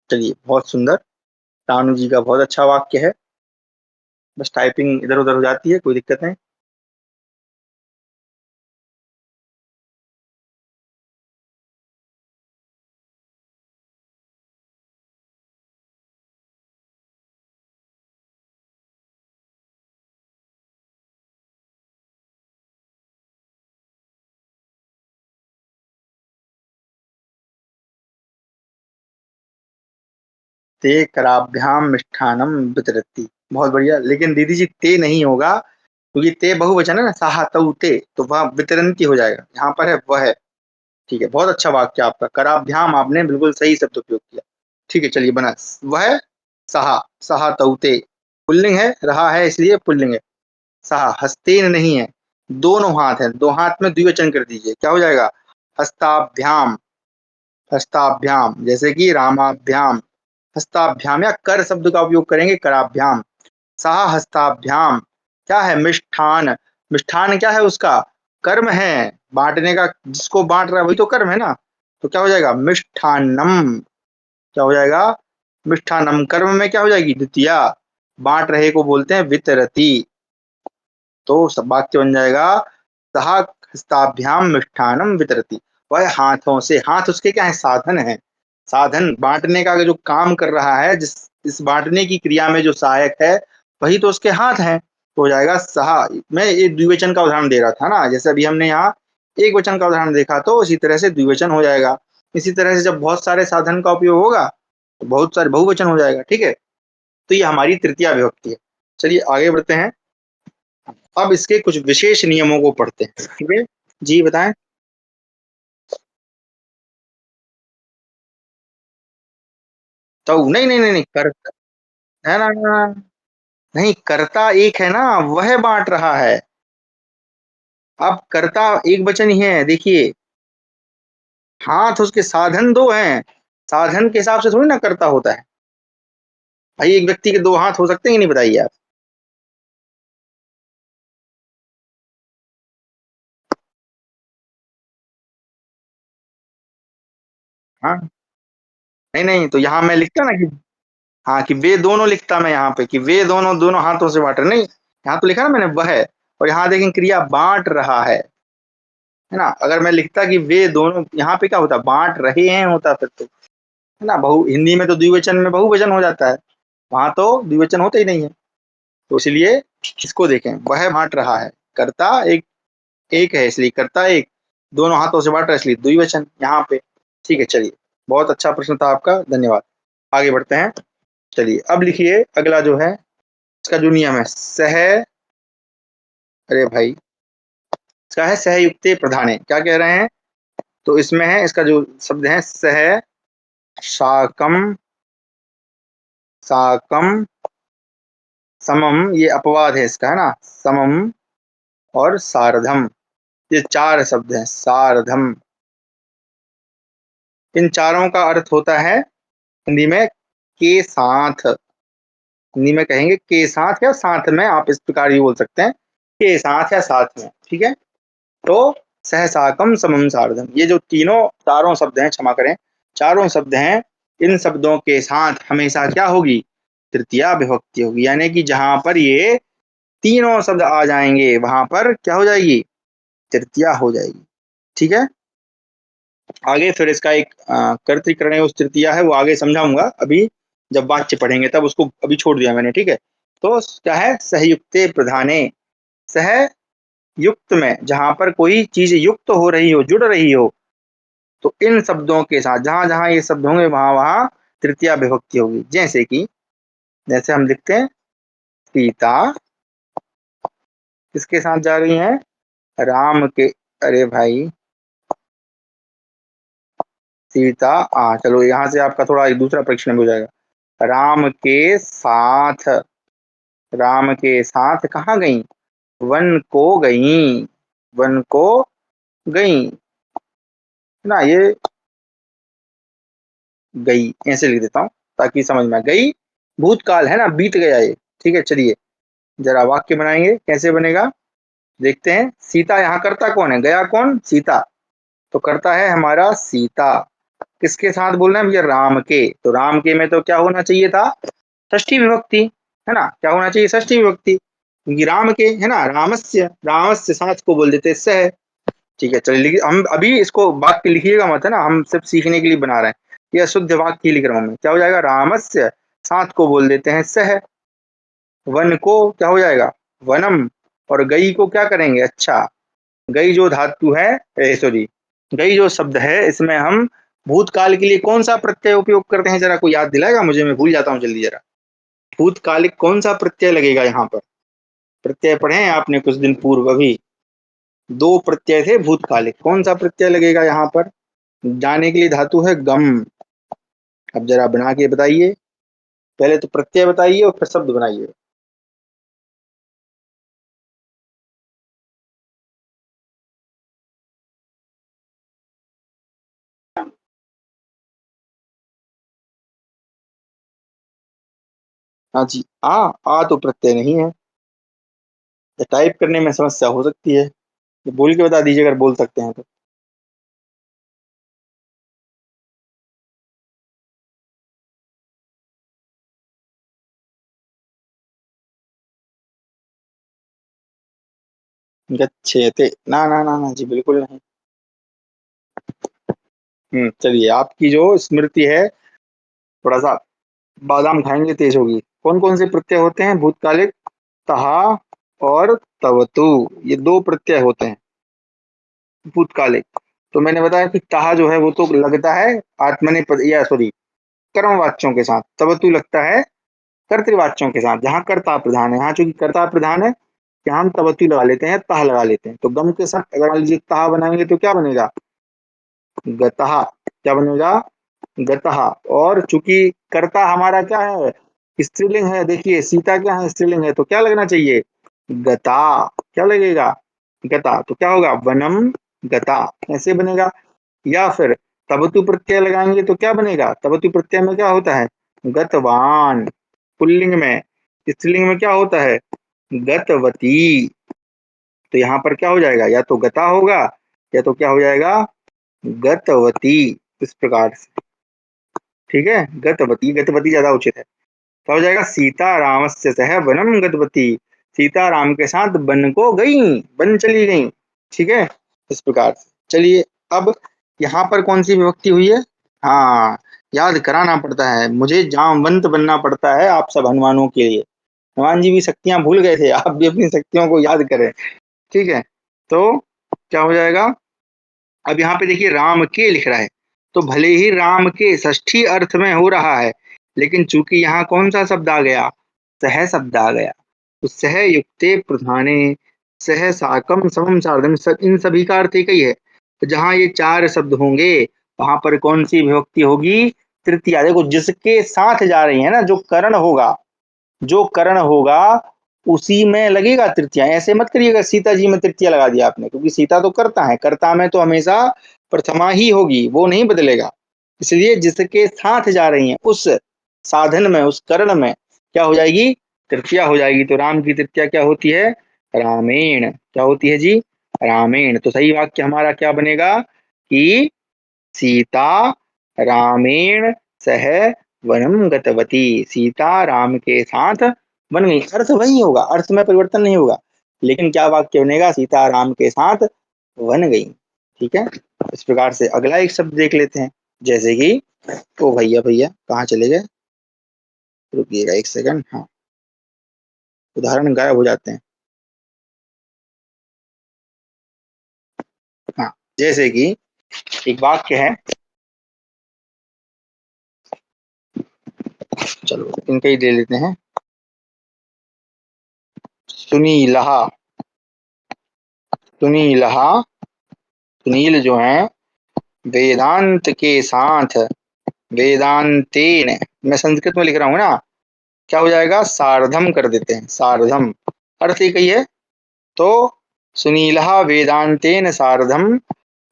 चलिए बहुत सुंदर, रानू जी का बहुत अच्छा वाक्य है। बस टाइपिंग इधर उधर हो जाती है, कोई दिक्कत नहीं। ते कराभ्याम मिष्ठानम वितरती, बहुत बढ़िया। लेकिन दीदी जी ते नहीं होगा, क्योंकि ते बहुवचन है ना, साहा तऊ ते, तो वह वितरंती हो जाएगा, यहाँ पर है वह है, ठीक है। बहुत अच्छा वाक्य आपका, कराभ्याम, आपने बिल्कुल सही शब्द उपयोग किया, ठीक है। चलिए बना, वह सहा, सहा तऊ ते पुल्लिंग है, रहा है इसलिए पुल्लिंग है। सहा हस्तेन नहीं है, दोनों हाथ है, दो हाथ में द्विवचन कर दीजिए, क्या हो जाएगा? हस्ताभ्याम, हस्ताभ्याम, जैसे कि रामाभ्याम, हस्ताभ्याम, या कर शब्द का उपयोग करेंगे, कराभ्याम। सहा हस्ताभ्याम क्या है? मिष्ठान, मिष्ठान क्या है? उसका कर्म है, बांटने का, जिसको बांट रहा है वही तो कर्म है ना। तो क्या हो जाएगा? मिष्ठान्नम, क्या हो जाएगा? मिष्ठान्नम। कर्म में क्या हो जाएगी? द्वितीया, बांट रहे को बोलते हैं वितरती, तो सब वाक्य बन जाएगा सहा हस्ताभ्याम मिष्ठानम वितरती। वह हाथों से, हाथ उसके क्या है? साधन है, साधन, बांटने का जो काम कर रहा है, जिस इस बांटने की क्रिया में जो सहायक है वही तो उसके हाथ हैं, तो हो जाएगा सहा। मैं ये द्विवचन का उदाहरण दे रहा था ना, जैसे अभी हमने यहाँ एक वचन का उदाहरण देखा, तो इसी तरह से द्विवचन हो जाएगा। इसी तरह से जब बहुत सारे साधन का उपयोग होगा तो बहुत सारे बहुवचन हो जाएगा, ठीक है। तो ये हमारी तृतीया विभक्ति है। चलिए आगे बढ़ते हैं। अब इसके कुछ विशेष नियमों को पढ़ते हैं, ठीक है? जी बताएं। तो नहीं नहीं नहीं नहीं करता, है ना ना, नहीं कर्ता एक है ना, वह बांट रहा है। अब कर्ता एक वचन ही है, देखिए। हाथ उसके साधन दो हैं, साधन के हिसाब से थोड़ी ना कर्ता होता है। भाई एक व्यक्ति के दो हाथ हो सकते हैं कि नहीं, बताइए आप। हाँ, नहीं नहीं, तो यहाँ मैं लिखता ना कि, हाँ कि वे दोनों, लिखता मैं यहाँ पे कि वे दोनों दोनों हाथों से बांट रहे, नहीं, यहाँ तो लिखा ना मैंने वह। और यहाँ देखें क्रिया बांट रहा है ना। अगर मैं लिखता कि वे दोनों, यहाँ पे क्या होता, बांट रहे हैं होता फिर तो, है ना। बहु हिंदी में तो द्विवचन में बहुवचन हो जाता है, वहां तो द्विवचन होता ही नहीं है। तो इसलिए इसको देखें, वह बांट रहा है, कर्ता एक, एक है इसलिए कर्ता एक, दोनों हाथों से बांट रहा है इसलिए द्विवचन यहाँ पे। ठीक है, चलिए, बहुत अच्छा प्रश्न था आपका, धन्यवाद। आगे बढ़ते हैं। चलिए अब लिखिए अगला जो है, इसका जो नियम है सह, अरे भाई, इसका है सहयुक्ते प्रधाने, क्या कह रहे हैं? तो इसमें है, इसका जो शब्द है सह शाकम, साकम समम, ये अपवाद है इसका, है ना, समम और सारधम, ये चार शब्द हैं, सारधम। इन चारों का अर्थ होता है हिंदी में के साथ, हिंदी में कहेंगे के साथ या साथ में, आप इस प्रकार ही बोल सकते हैं, के साथ या साथ में, ठीक है। तो सहसाकम समम सारधम, ये जो तीनों चारों शब्द हैं, क्षमा करें, चारों शब्द हैं, इन शब्दों के साथ हमेशा क्या होगी, तृतीया विभक्ति होगी, यानी कि जहां पर ये तीनों शब्द आ जाएंगे वहां पर क्या हो जाएगी, तृतीया हो जाएगी, ठीक है। आगे फिर इसका एक कर्तृकरण उस तृतीया है, वो आगे समझाऊंगा, अभी जब वाक्य पढ़ेंगे तब उसको अभी छोड़ दिया मैंने, ठीक है। तो क्या है, सहयुक्ते प्रधाने, सह युक्त में, जहां पर कोई चीज युक्त हो रही हो, जुड़ रही हो, तो इन शब्दों के साथ जहां जहां ये शब्द होंगे वहां वहां तृतीया विभक्ति होगी। जैसे कि, जैसे हम लिखते हैं सीता किसके साथ जा रही हैं, राम के, अरे भाई, सीता, चलो यहाँ से आपका थोड़ा एक दूसरा परीक्षण भी हो जाएगा। राम के साथ, राम के साथ कहाँ गई, वन को गई, वन को गई, है ना। ये गई ऐसे लिख देता हूँ ताकि समझ में आए। गई भूतकाल है ना, बीत गया ये, ठीक है। चलिए जरा वाक्य बनाएंगे, कैसे बनेगा देखते हैं। सीता, यहाँ करता कौन है, गया कौन, सीता, तो करता है हमारा सीता, किसके साथ बोल रहे हैं भैया, राम के। तो राम के में तो क्या होना चाहिए था, षष्ठी विभक्ति, है ना, क्या होना चाहिए, षष्ठी विभक्ति, क्योंकि राम के है ना, रामस्य, रामस्य साथ को बोल देते सह। ठीक है, चलिए लिखिए, हम अभी इसको वाक्य लिखिएगा मत, है ना, हम सिर्फ सीखने के लिए बना रहे हैं, यह शुद्ध वाक्य लिख रहा हूं मैं। क्या हो जाएगा, रामस्य साथ को बोल देते हैं सह, वन को क्या हो जाएगा, वनम, और गई को क्या करेंगे, अच्छा, गई जो धातु है, सॉरी, गई जो शब्द है, इसमें हम भूतकाल के लिए कौन सा प्रत्यय उपयोग करते हैं, जरा कोई याद दिलाएगा मुझे, मैं भूल जाता हूँ जल्दी जरा। भूतकालिक कौन सा प्रत्यय लगेगा यहाँ पर, प्रत्यय पढ़े हैं आपने कुछ दिन पूर्व अभी, दो प्रत्यय थे भूतकालिक, कौन सा प्रत्यय लगेगा यहाँ पर, जाने के लिए धातु है गम। अब जरा बना के बताइए, पहले तो प्रत्यय बताइए और फिर शब्द बनाइए। हाँ जी, आ तो प्रत्यय नहीं है, टाइप करने में समस्या हो सकती है, ये बोल के बता दीजिए अगर बोल सकते हैं तो। गच्छेते, ना ना ना ना जी, बिल्कुल नहीं। चलिए, आपकी जो स्मृति है, थोड़ा सा बादाम खाएंगे तेज होगी। कौन कौन से प्रत्यय होते हैं भूतकालिक, तहा और तवतु, ये दो प्रत्यय होते हैं भूतकालिक। तो मैंने बताया कि तहा जो है वो तो लगता है आत्मनेपद, या सॉरी, कर्मवाच्यों के साथ, तवतु लगता है कर्तृवाच्यों के साथ, जहां कर्ता प्रधान है, यहाँ चूंकि कर्ता प्रधान है यहाँ हम तवतु लगा लेते हैं, तह लगा लेते हैं। तो गम के साथ अगर मान लीजिए तह बनाएंगे तो क्या बनेगा? गतः। क्या बनेगा? गतः। और चूंकि कर्ता हमारा क्या है? स्त्रीलिंग है। देखिए सीता क्या है? स्त्रीलिंग है, तो क्या लगना चाहिए? गता। क्या लगेगा? गता। तो क्या होगा? वनम गता, ऐसे बनेगा। या फिर तवतु प्रत्यय लगाएंगे तो क्या बनेगा? तवतु प्रत्यय में क्या होता है? गतवान। पुल्लिंग में। स्त्रीलिंग में क्या होता है? गतवती। तो यहाँ पर क्या हो जाएगा? या तो गता होगा या तो क्या हो जाएगा? गतवती। इस प्रकार से, ठीक है। गतवती, गतवती ज्यादा उचित है। क्या हो जाएगा? सीता रामस्य सह वनम गतवती। सीता राम के साथ वन को गई, वन चली गई। ठीक है, इस प्रकार से। चलिए, अब यहाँ पर कौन सी विभक्ति हुई है? हाँ, याद कराना पड़ता है मुझे, जामवंत बनना पड़ता है आप सब हनुमानों के लिए। हनुमान जी भी शक्तियां भूल गए थे, आप भी अपनी शक्तियों को याद करें। ठीक है, तो क्या हो जाएगा? अब यहाँ पे देखिए राम के लिख रहा है, तो भले ही राम के षष्ठी अर्थ में हो रहा है, लेकिन चूंकि यहाँ कौन सा शब्द आ गया? सह शब्द आ गया। तो सह युक्ते प्रधाने, सह साकम समम सार्धम, इन सभी का अर्थ एक ही है। तो जहाँ ये चार शब्द होंगे वहां पर कौन सी विभक्ति होगी? तृतीया। देखो जिसके साथ जा रही है ना, जो करण होगा, जो करण होगा उसी में लगेगा तृतीया। ऐसे मत करिएगा सीता जी में तृतीया लगा दिया आपने, क्योंकि सीता तो कर्ता है, कर्ता में तो हमेशा प्रथमा ही होगी, वो नहीं बदलेगा। इसलिए जिसके साथ जा रही हैं उस साधन में, उस करण में क्या हो जाएगी? तृतीया हो जाएगी। तो राम की तृतीया क्या होती है? रामेण। क्या होती है जी? रामेण। तो सही वाक्य हमारा क्या बनेगा कि सीता रामेण सह वनम गतवती। सीता राम के साथ वन गई। अर्थ वही होगा, अर्थ में परिवर्तन नहीं होगा, लेकिन क्या वाक्य बनेगा? सीता राम के साथ वन गई। ठीक है, इस प्रकार से अगला एक शब्द देख लेते हैं, जैसे कि, ओ भैया भैया कहाँ चले गए? रुकिएगा एक सेकंड। हाँ, उदाहरण गायब हो जाते हैं। हाँ, जैसे कि एक वाक्य है, चलो इनका ही दे लेते हैं। सुनीलहा। सुनीलहा। सुनील जो है वेदांत के साथ, वेदांतेन, मैं संस्कृत में लिख रहा हूँ ना, क्या हो जाएगा? सार्धम कर देते हैं, सार्धम। अर्थ एक ही है। तो सुनीलहा वेदांतेन सार्धम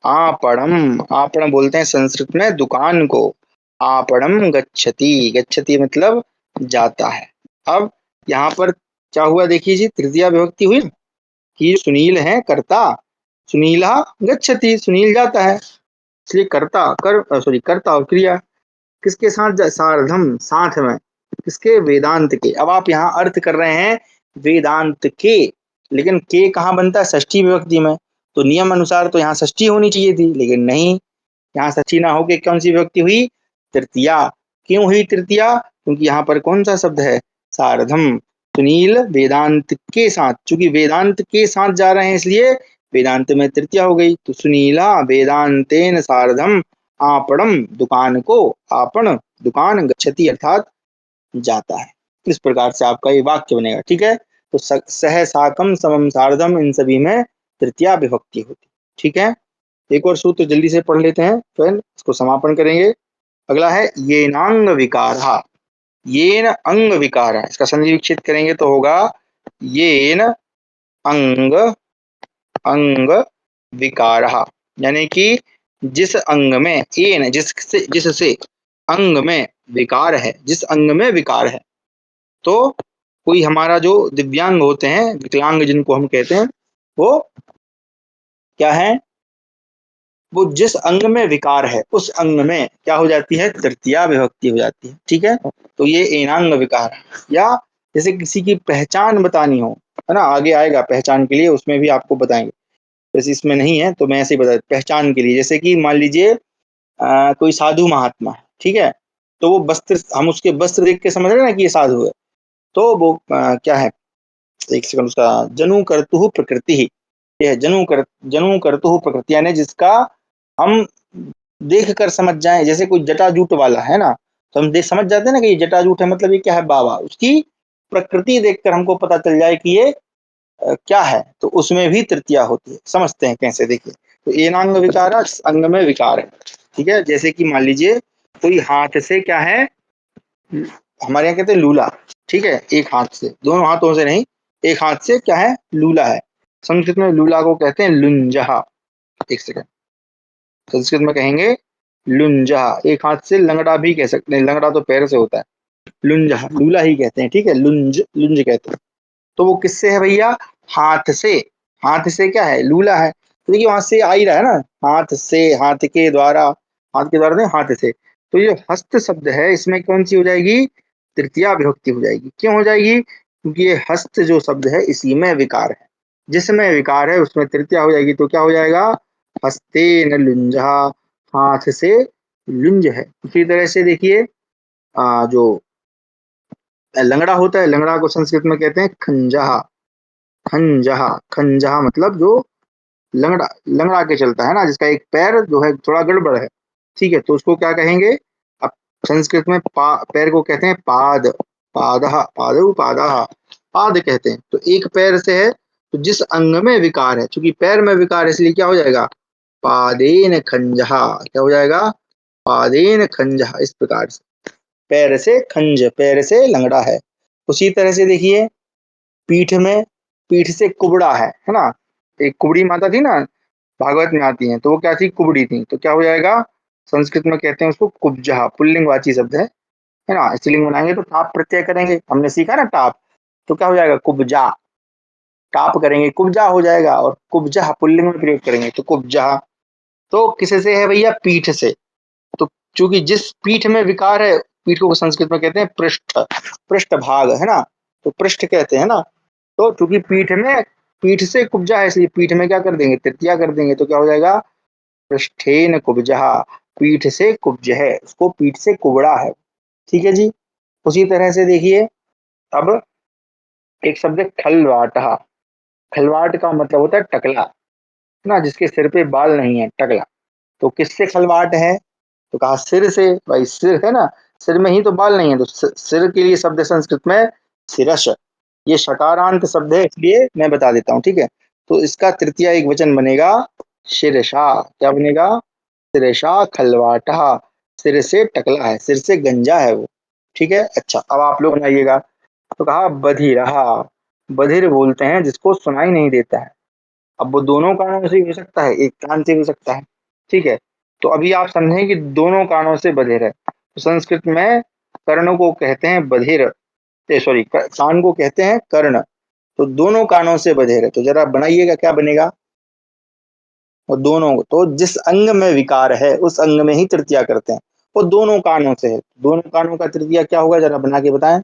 आपणम, आपण बोलते हैं संस्कृत में दुकान को। आपणम गच्छति, गच्छति मतलब जाता है। अब यहाँ पर क्या हुआ? देखिए जी, तृतीया विभक्ति हुई कि सुनील है कर्ता, सुनीला गच्छति, सुनील जाता है, इसलिए कर्ता कर, सॉरी, कर्ता और क्रिया किसके साथ? सार्धम, साथ में। किसके? वेदांत के। अब आप यहाँ अर्थ कर रहे हैं वेदांत के, लेकिन के कहाँ बनता है? षष्ठी विभक्ति में। तो नियम अनुसार तो यहाँ षष्ठी होनी चाहिए थी, लेकिन नहीं, यहाँ षष्ठी ना होके कौन सी विभक्ति हुई? तृतीया। क्यों हुई तृतीया? क्योंकि यहाँ पर कौन सा शब्द है? सार्धम। सुनील वेदांत के साथ, चूंकि वेदांत के साथ जा रहे हैं इसलिए वेदांत में तृतीया हो गई। तो सुनीला वेदांतेन सार्धम आपणम, दुकान को, आपण दुकान, गच्छति अर्थात जाता है। इस प्रकार से आपका ये वाक्य बनेगा। ठीक है, तो सह साकम समम सार्धम, इन सभी में तृतीया विभक्ति होती। ठीक है, एक और सूत्र जल्दी से पढ़ लेते हैं, फिर इसको समापन करेंगे। अगला है येनांग विकारः। येन अंग विकार, इसका संधि विच्छेद करेंगे तो होगा येन अंग, अंग विकारः, यानी कि जिस अंग में, येन जिससे, जिससे, अंग में विकार है, जिस अंग में विकार है। तो कोई हमारा जो दिव्यांग होते हैं, विकलांग जिनको हम कहते हैं, वो क्या है? वो जिस अंग में विकार है उस अंग में क्या हो जाती है? तृतीया विभक्ति हो जाती है। ठीक है, तो ये एनांग विकार है। या जैसे किसी की पहचान बतानी हो, है ना, आगे आएगा पहचान के लिए, उसमें भी आपको बताएंगे। जैसे इसमें नहीं है तो मैं ऐसे ही बता, पहचान के लिए, जैसे कि मान लीजिए कोई साधु महात्मा है, ठीक है, तो वो वस्त्र, हम उसके वस्त्र देख के समझ रहे हैं ना कि ये साधु है। तो वो क्या है, एक सेकंड, उसका जनु कर्तु प्रकृति ही, ये है जनु कर्तु प्रकृति, यानी जिसका हम देख कर समझ जाएं। जैसे कोई जटाजूट वाला है ना, तो हम देख समझ जाते हैं ना कि ये जटाजूट है, मतलब ये क्या है? बाबा। उसकी प्रकृति देखकर हमको पता चल जाए कि ये क्या है, तो उसमें भी तृतीया होती है। समझते हैं कैसे, देखिए। तो एनांग विकार अंग में विकार है, ठीक है। जैसे कि मान लीजिए कोई हाथ से क्या है, हमारे यहाँ कहते हैं लूला, ठीक है। एक हाथ से, दोनों हाथों से नहीं, एक हाथ से क्या है, लूला है। संस्कृत में लूला को कहते हैं लुंजहा। एक सेकंड, संस्कृत में कहेंगे लुंजहा। एक हाथ से लंगड़ा भी कह सकते हैं, लंगड़ा तो पैर से होता है, लुंजहा लूला ही कहते हैं, ठीक है। लुंज लुंज कहते हैं। तो वो किससे है भैया, हाथ से। हाथ से क्या है, लूला है। तो देखिए वहां से आ ही रहा है ना, हाथ से, हाथ के द्वारा, हाथ के द्वारा नहीं, हाथ से। तो ये हस्त शब्द है, इसमें कौन सी हो जाएगी, तृतीया विभक्ति हो जाएगी। क्यों हो जाएगी, क्योंकि ये हस्त जो शब्द है इसी में विकार है, जिसमें विकार है उसमें तृतीया हो जाएगी। तो क्या हो जाएगा, हस्ते न लुंजा, हाथ से लुंज है। उसी तरह से देखिए जो लंगड़ा होता है, लंगड़ा को संस्कृत में कहते हैं खंजहा। खंजहा, खंजहा मतलब जो लंगड़ा लंगड़ा के चलता है ना, जिसका एक पैर जो है थोड़ा गड़बड़ है, ठीक है। तो उसको क्या कहेंगे, अब संस्कृत में पैर को कहते हैं पाद। पादः, पादौ पादः, पाद कहते हैं। तो एक पैर से है, तो जिस अंग में विकार है, क्योंकि पैर में विकार है इसलिए क्या हो जाएगा, पादेन खंजहा। क्या हो जाएगा, पादेन खंजहा। इस प्रकार से पैर से खंज, पैर से लंगड़ा है। उसी तरह से देखिए पीठ में, पीठ से कुबड़ा है ना। एक कुबड़ी माता थी ना, भागवत में आती हैं, तो वो क्या थी, कुबड़ी थी। तो क्या हो जाएगा, संस्कृत में कहते हैं उसको कुब्जा, पुल्लिंगवाची शब्द है ना। स्त्रीलिंग बनाएंगे तो टाप प्रत्यय करेंगे, हमने सीखा ना टाप। तो क्या हो जाएगा, कुब्जा। टाप करेंगे कुब्जा हो जाएगा, और कुब्जा पुल्लिंग में प्रयोग करेंगे तो कुब्जा। तो किसे से है भैया, पीठ से। तो चूंकि जिस पीठ में विकार है, पीठ को संस्कृत में कहते हैं पृष्ठ, पृष्ठ भाग है ना, तो पृष्ठ कहते हैं ना। तो चूंकि पीठ में, पीठ से कुब्जा है, इसलिए पीठ में क्या कर देंगे, तृतीया कर देंगे। तो क्या हो जाएगा, पृष्ठेन कुब्जा, पीठ से कुब्ज है, उसको पीठ से कुबड़ा है, ठीक है जी। उसी तरह से देखिए अब एक शब्द है खलवाट। खलवाट का मतलब होता है टकला, है ना, जिसके सिर पे बाल नहीं है, टकला। तो किससे खलवाट है, तो कहा सिर से। भाई सिर है ना, सिर में ही तो बाल नहीं है, तो सिर के लिए शब्द है संस्कृत में सिरस। ये शकारांत शब्द है, इसलिए मैं बता देता हूँ, ठीक है। तो इसका तृतीया एक वचन बनेगा शिरसा। क्या बनेगा, सिरसा खलवाटा। सिर से टकला है, सिर से गंजा है वो, ठीक है। अच्छा अब आप लोग बनाइएगा। तो कहा बधिरहा। बधिर बोलते हैं जिसको सुनाई नहीं देता है। अब वो दोनों कानों से भी हो सकता है, एक कान से भी हो सकता है, ठीक है। तो अभी आप समझें कि दोनों कानों से बधिर है। तो संस्कृत में कर्ण को कहते हैं बधिर, सॉरी, कान को कहते हैं कर्ण। तो दोनों कानों से बधिर है, तो जरा बनाइएगा क्या बनेगा। और दोनों, तो जिस अंग में विकार है उस अंग में ही तृतीया करते हैं। वो दोनों कानों से है, दोनों कानों का तृतीया क्या होगा, जरा बना के बताएं।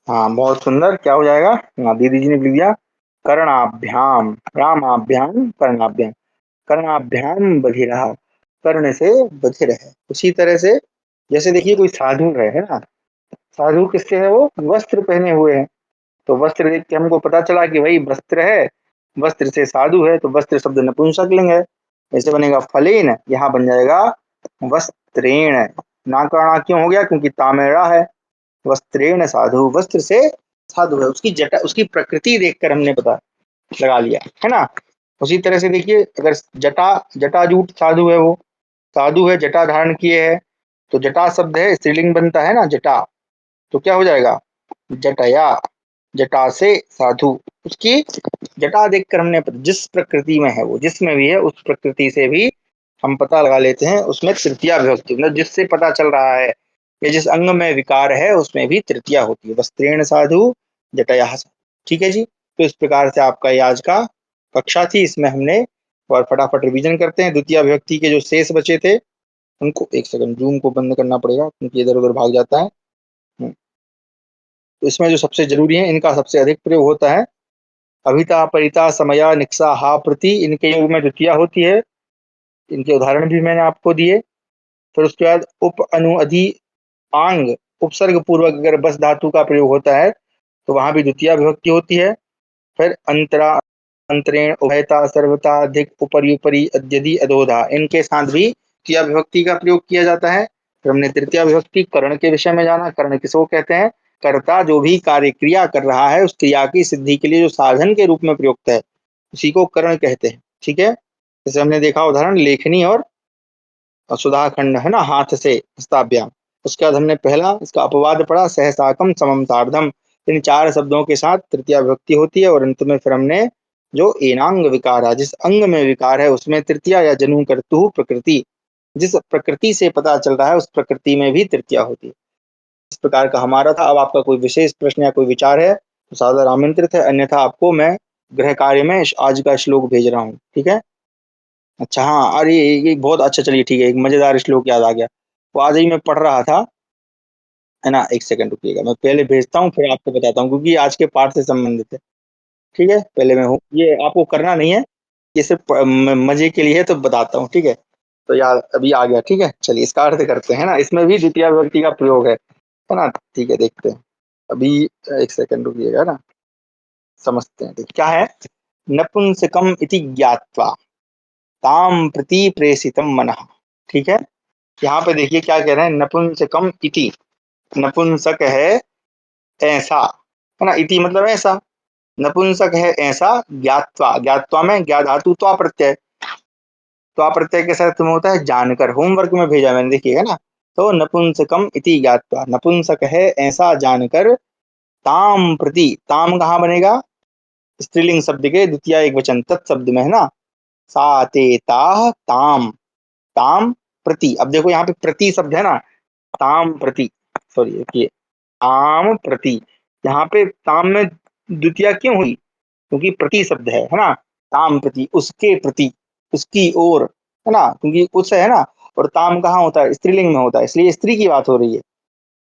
हाँ बहुत सुंदर, क्या हो जाएगा, हाँ दीदी जी ने लिख दिया, कर्णाभ्याम, रामाभ्याम कर्णाभ्याम, कर्णाभ्याम बधिरः, कर्ण से बधिर है। उसी तरह से जैसे देखिए कोई साधु है ना। साधु किससे है, वो वस्त्र पहने हुए है। तो वस्त्र देख के हमको पता चला कि भाई वस्त्र है, वस्त्र से साधु है, तो वस्त्र शब्द नपुंसकलिंग है। ऐसे बनेगा फलेन, यहाँ बन जाएगा वस्त्रेण। ना का ना क्यों हो गया, क्योंकि तामेड़ा है। वस्त्रेण साधु, वस्त्र से साधु है, उसकी जटा, उसकी प्रकृति देखकर हमने पता लगा लिया, है ना। उसी तरह से देखिए अगर जटा, जटाजूट साधु है, वो साधु है, जटा धारण किए है। तो जटा शब्द है, स्त्रीलिंग बनता है ना जटा। तो क्या हो जाएगा, जटया, जटा से साधु। उसकी जटा देखकर हमने जिस प्रकृति में है, वो जिसमें भी है उस प्रकृति से भी हम पता लगा लेते हैं, उसमें तृतीया विभक्ति, मतलब जिससे पता चल रहा है या जिस अंग में विकार है उसमें भी तृतीया होती है। वस्त्रेण साधु जटया, ठीक है जी। तो इस प्रकार से आपका ये आज का कक्षा थी, इसमें हमने, और फटाफट रिवीजन करते हैं द्वितीय विभक्ति के जो शेष बचे थे उनको। एक सेकंड, जूम को बंद करना पड़ेगा क्योंकि इधर उधर भाग जाता है। तो इसमें जो सबसे जरूरी है, इनका सबसे अधिक प्रयोग होता है अभिता परिता समया निक्सा हा प्रति, इनके योग में द्वितीया होती है। इनके उदाहरण भी मैंने आपको दिए। फिर उसके बाद उप अनु अधि आंग, उपसर्ग पूर्वक अगर बस धातु का प्रयोग होता है तो वहां भी द्वितीय विभक्ति होती है। फिर अंतरा, अंतरेण, उभयता, सर्वता, अधिक, उपरि उपरि, अद्यदि, अधोधा, इनके साथ भी द्वितीय विभक्ति का प्रयोग किया जाता है। फिर हमने तृतीय विभक्ति कर्ण के विषय में जाना। कर्ण किसको कहते हैं? कर्ता जो भी कार्य क्रिया कर रहा है उस क्रिया की सिद्धि के लिए जो साधन के रूप में प्रयुक्त है उसी को कर्ण कहते हैं। ठीक है, जैसे हमने देखा उदाहरण लेखनी और सुधाखंड है ना, हाथ से हस्ताभ्याम। उसके बाद हमने पहला इसका अपवाद पढ़ा, सहसाकम समम सार्धम। इन चार शब्दों के साथ तृतीय विभक्ति होती है। और अंत में फिर हमने जो एनांग विकार है, जिस अंग में विकार है उसमें तृतीय या जनु कर्तु प्रकृति, जिस प्रकृति से पता चल रहा है उस प्रकृति में भी तृतीय होती है। इस प्रकार का हमारा था। अब आपका कोई विशेष प्रश्न या कोई विचार है तो सादर आमंत्रित है, अन्यथा आपको मैं गृह कार्य में आज का श्लोक भेज रहा हूँ। ठीक है, अच्छा हाँ, अरे ये बहुत अच्छा, चलिए ठीक है, एक मजेदार श्लोक याद आ गया, वो आज ही मैं पढ़ रहा था, है ना। एक सेकंड रुकिएगा, मैं पहले भेजता हूँ फिर आपको बताता हूँ, क्योंकि आज के पाठ से संबंधित है। ठीक है, पहले मैं हूँ, ये आपको करना नहीं है, ये सिर्फ मजे के लिए है, तो बताता हूँ। ठीक है, तो यार अभी आ गया। ठीक है, चलिए इसका अर्थ करते हैं ना, इसमें भी द्वितीय विभक्ति का प्रयोग है ना। ठीक है, देखते हैं अभी, एक सेकंड रुकिएगा ना, समझते हैं। ठीक, क्या है? नपुंसकम इति ज्ञात्वा ताम प्रति प्रेषितम मनः। ठीक है, यहाँ पे देखिए क्या कह रहे हैं, नपुंसकम इति, नपुंसक है ऐसा, है ना, इति मतलब ऐसा, नपुंसक है ऐसा, ज्ञात्वा, ज्ञात्वा में ज्ञा धातु त्वा प्रत्यय, त्वा प्रत्यय के साथ में होता है जानकर, होमवर्क में भेजा मैंने, देखिएगा ना। तो नपुंसकम इति ज्ञात्वा, नपुंसक है ऐसा जानकर, ताम प्रति, ताम कहाँ बनेगा? स्त्रीलिंग शब्द के द्वितीय एक वचन तत्शब्द में, है ना, सा ते ताह ताम, ताम प्रति। अब देखो यहाँ पे प्रति शब्द है ना, ताम प्रति, सॉरी देखिए, ताम प्रति, यहाँ पे ताम में द्वितीय क्यों हुई? क्योंकि प्रति शब्द है ना, ताम प्रति, उसके प्रति, उसकी ओर, है ना, क्योंकि उस है ना, और ताम कहाँ होता है? स्त्रीलिंग में होता है, इसलिए स्त्री की बात हो रही है।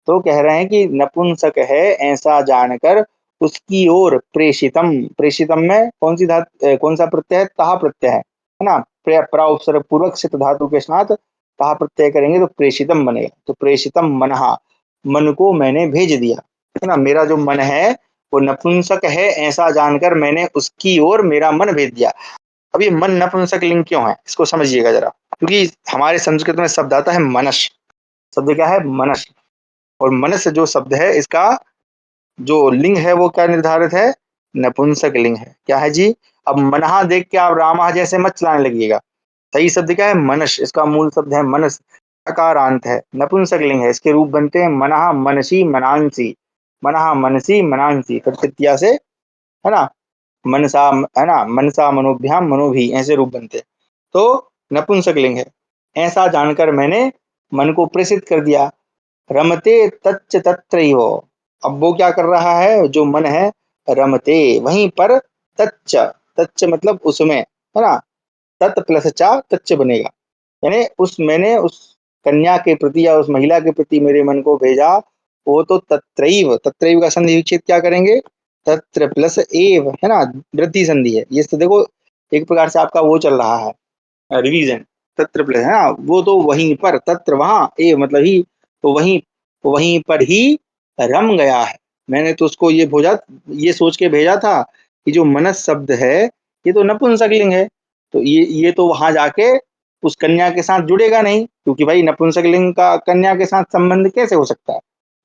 तो कह रहे हैं कि नपुंसक है ऐसा जानकर उसकी ओर प्रेषितम, प्रेषितम में कौन सी धातु, कौन सा प्रत्यय है? ता प्रत्यय है ना, प्रा उपसर्ग पूर्वक सित धातु के साथ ता प्रत्यय करेंगे तो प्रेषितम बनेगा। तो प्रेषितम मनहा, मन को मैंने भेज दिया, है ना, मेरा जो मन है वो नपुंसक है ऐसा जानकर मैंने उसकी ओर मेरा मन भेज दिया। अब ये मन नपुंसक लिंग क्यों है, इसको समझिएगा जरा, क्योंकि हमारे संस्कृत में शब्द आता है मनस, शब्द क्या है? मनस। और मनस जो शब्द है इसका जो लिंग है वो क्या निर्धारित है? नपुंसक लिंग है। क्या है जी? अब मनहा देख के आप रामा जैसे मत चलाने लगिएगा, सही शब्द क्या है? मनस, इसका मूल शब्द है मनस, अकारांत है, नपुंसक लिंग है, इसके रूप बनते हैं मनहा मनसी मनांसी, मनहा मनसी मनांसी, फिर तृतीया से, है ना, मनसा, है ना, मनसा मनोभ्याम मनोभी, ऐसे रूप बनते हैं। तो नपुंसक लिंग है, ऐसा जानकर मैंने मन को प्रेषित कर दिया। रमते तच्च तत्रैव, अब वो क्या कर रहा है? जो मन है, रमते वहीं पर, तच्च, तच्च मतलब उसमें, है ना, तत् प्लस चा तच्च बनेगा, यानी उस, मैंने उस कन्या के प्रति या उस महिला के प्रति मेरे मन को भेजा, वो तो तत्रैव, तत्रैव का संधि विच्छेद क्या करेंगे? तत्र प्लस एव, है ना, वृद्धि संधि है ये, तो देखो एक प्रकार से आपका वो चल रहा है रिवीजन, तत्र प्लस, है ना, वो तो वहीं पर, तत्र वहां, ए मतलब ही, तो वहीं, तो वहीं पर ही रम गया है। मैंने तो उसको ये भोजा, ये सोच के भेजा था कि जो मनस शब्द है ये तो नपुंसक लिंग है, तो ये तो वहां जाके उस कन्या के साथ जुड़ेगा नहीं, क्योंकि भाई नपुंसक लिंग का कन्या के साथ संबंध कैसे हो सकता है?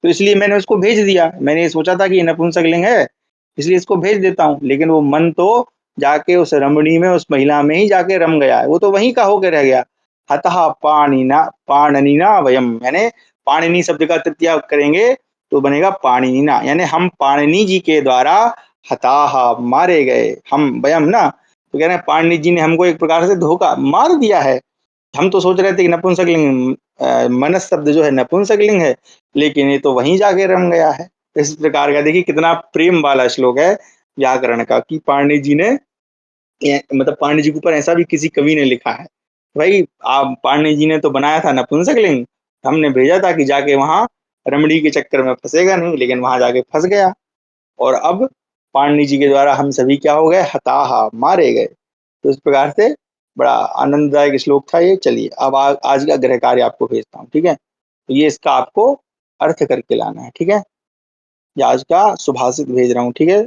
तो इसलिए मैंने उसको भेज दिया, मैंने ये सोचा था कि ये नपुंसक लिंग है इसलिए इसको भेज देता हूँ, लेकिन वो मन तो जाके उस रमणी में, उस महिला में ही जाके रम गया है, वो तो वहीं का होकर रह गया। हतः पाणिना, पाणनिना वयम, यानी पाणिनि शब्द का तृतीया करेंगे तो बनेगा पाणिनिना, यानी हम पाणिनि जी के द्वारा हताह, मारे गए, हम वयम ना, तो कह रहे हैं पाणिनि जी ने हमको एक प्रकार से धोखा मार दिया है। हम तो सोच रहे थे कि नपुंसक लिंग, मनस शब्द जो है नपुंसक लिंग है, लेकिन ये तो वहीं जाके रम गया है। इस प्रकार का देखिए कितना प्रेम वाला श्लोक है व्याकरण का, कि पाणिनि जी ने, मतलब पाणिनि जी के ऊपर ऐसा भी किसी कवि ने लिखा है, भाई आप पाणिनि जी ने तो बनाया था नपुंसक लिंग, हमने भेजा था कि जाके वहां रमणी के चक्कर में फंसेगा नहीं, लेकिन वहां जाके फंस गया, और अब पाणिनि जी के द्वारा हम सभी क्या हो गए? हताहा, मारे गए। तो इस प्रकार से बड़ा आनंददायक श्लोक था ये। चलिए अब आज का गृह कार्य आपको भेजता हूँ, ठीक है, तो ये इसका आपको अर्थ करके लाना है, ठीक है। ये आज का सुभाषित भेज रहा हूँ, ठीक है।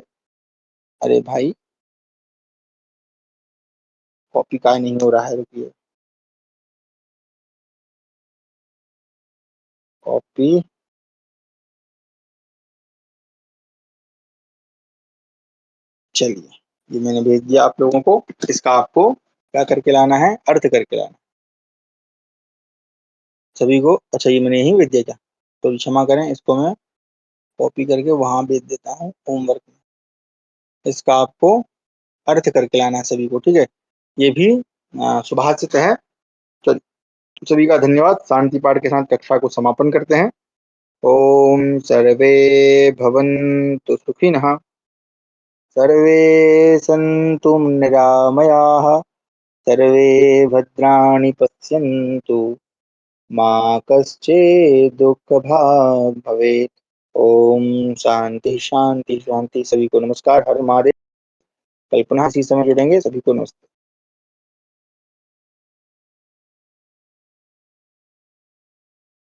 अरे भाई कॉपी का नहीं हो रहा है, रुकिए। कॉपी, चलिए ये मैंने भेज दिया आप लोगों को। इसका आपको क्या करके लाना है, अर्थ करके लाना है सभी को। अच्छा ये मैंने यही भेज दिया क्या, तो क्षमा करें, इसको मैं कॉपी करके वहां भेज देता हूँ होमवर्क में। इसका आपको अर्थ करके लाना है सभी को, ठीक है। ये भी सुभाषित है। तो सभी का धन्यवाद। शांति पाठ के साथ कक्षा को समापन करते हैं। ओम सर्वे भवन्तु सुखिनः, सर्वे सन्तु निरामयाः, सर्वे भद्राणि पश्यन्तु, मा कश्चित् दुःखभाग् भवेत्। ओम शांति शांति शांति। सभी को नमस्कार, हर महादेव। कल पुनः इसी समय जुड़ेंगे। सभी को नमस्कार।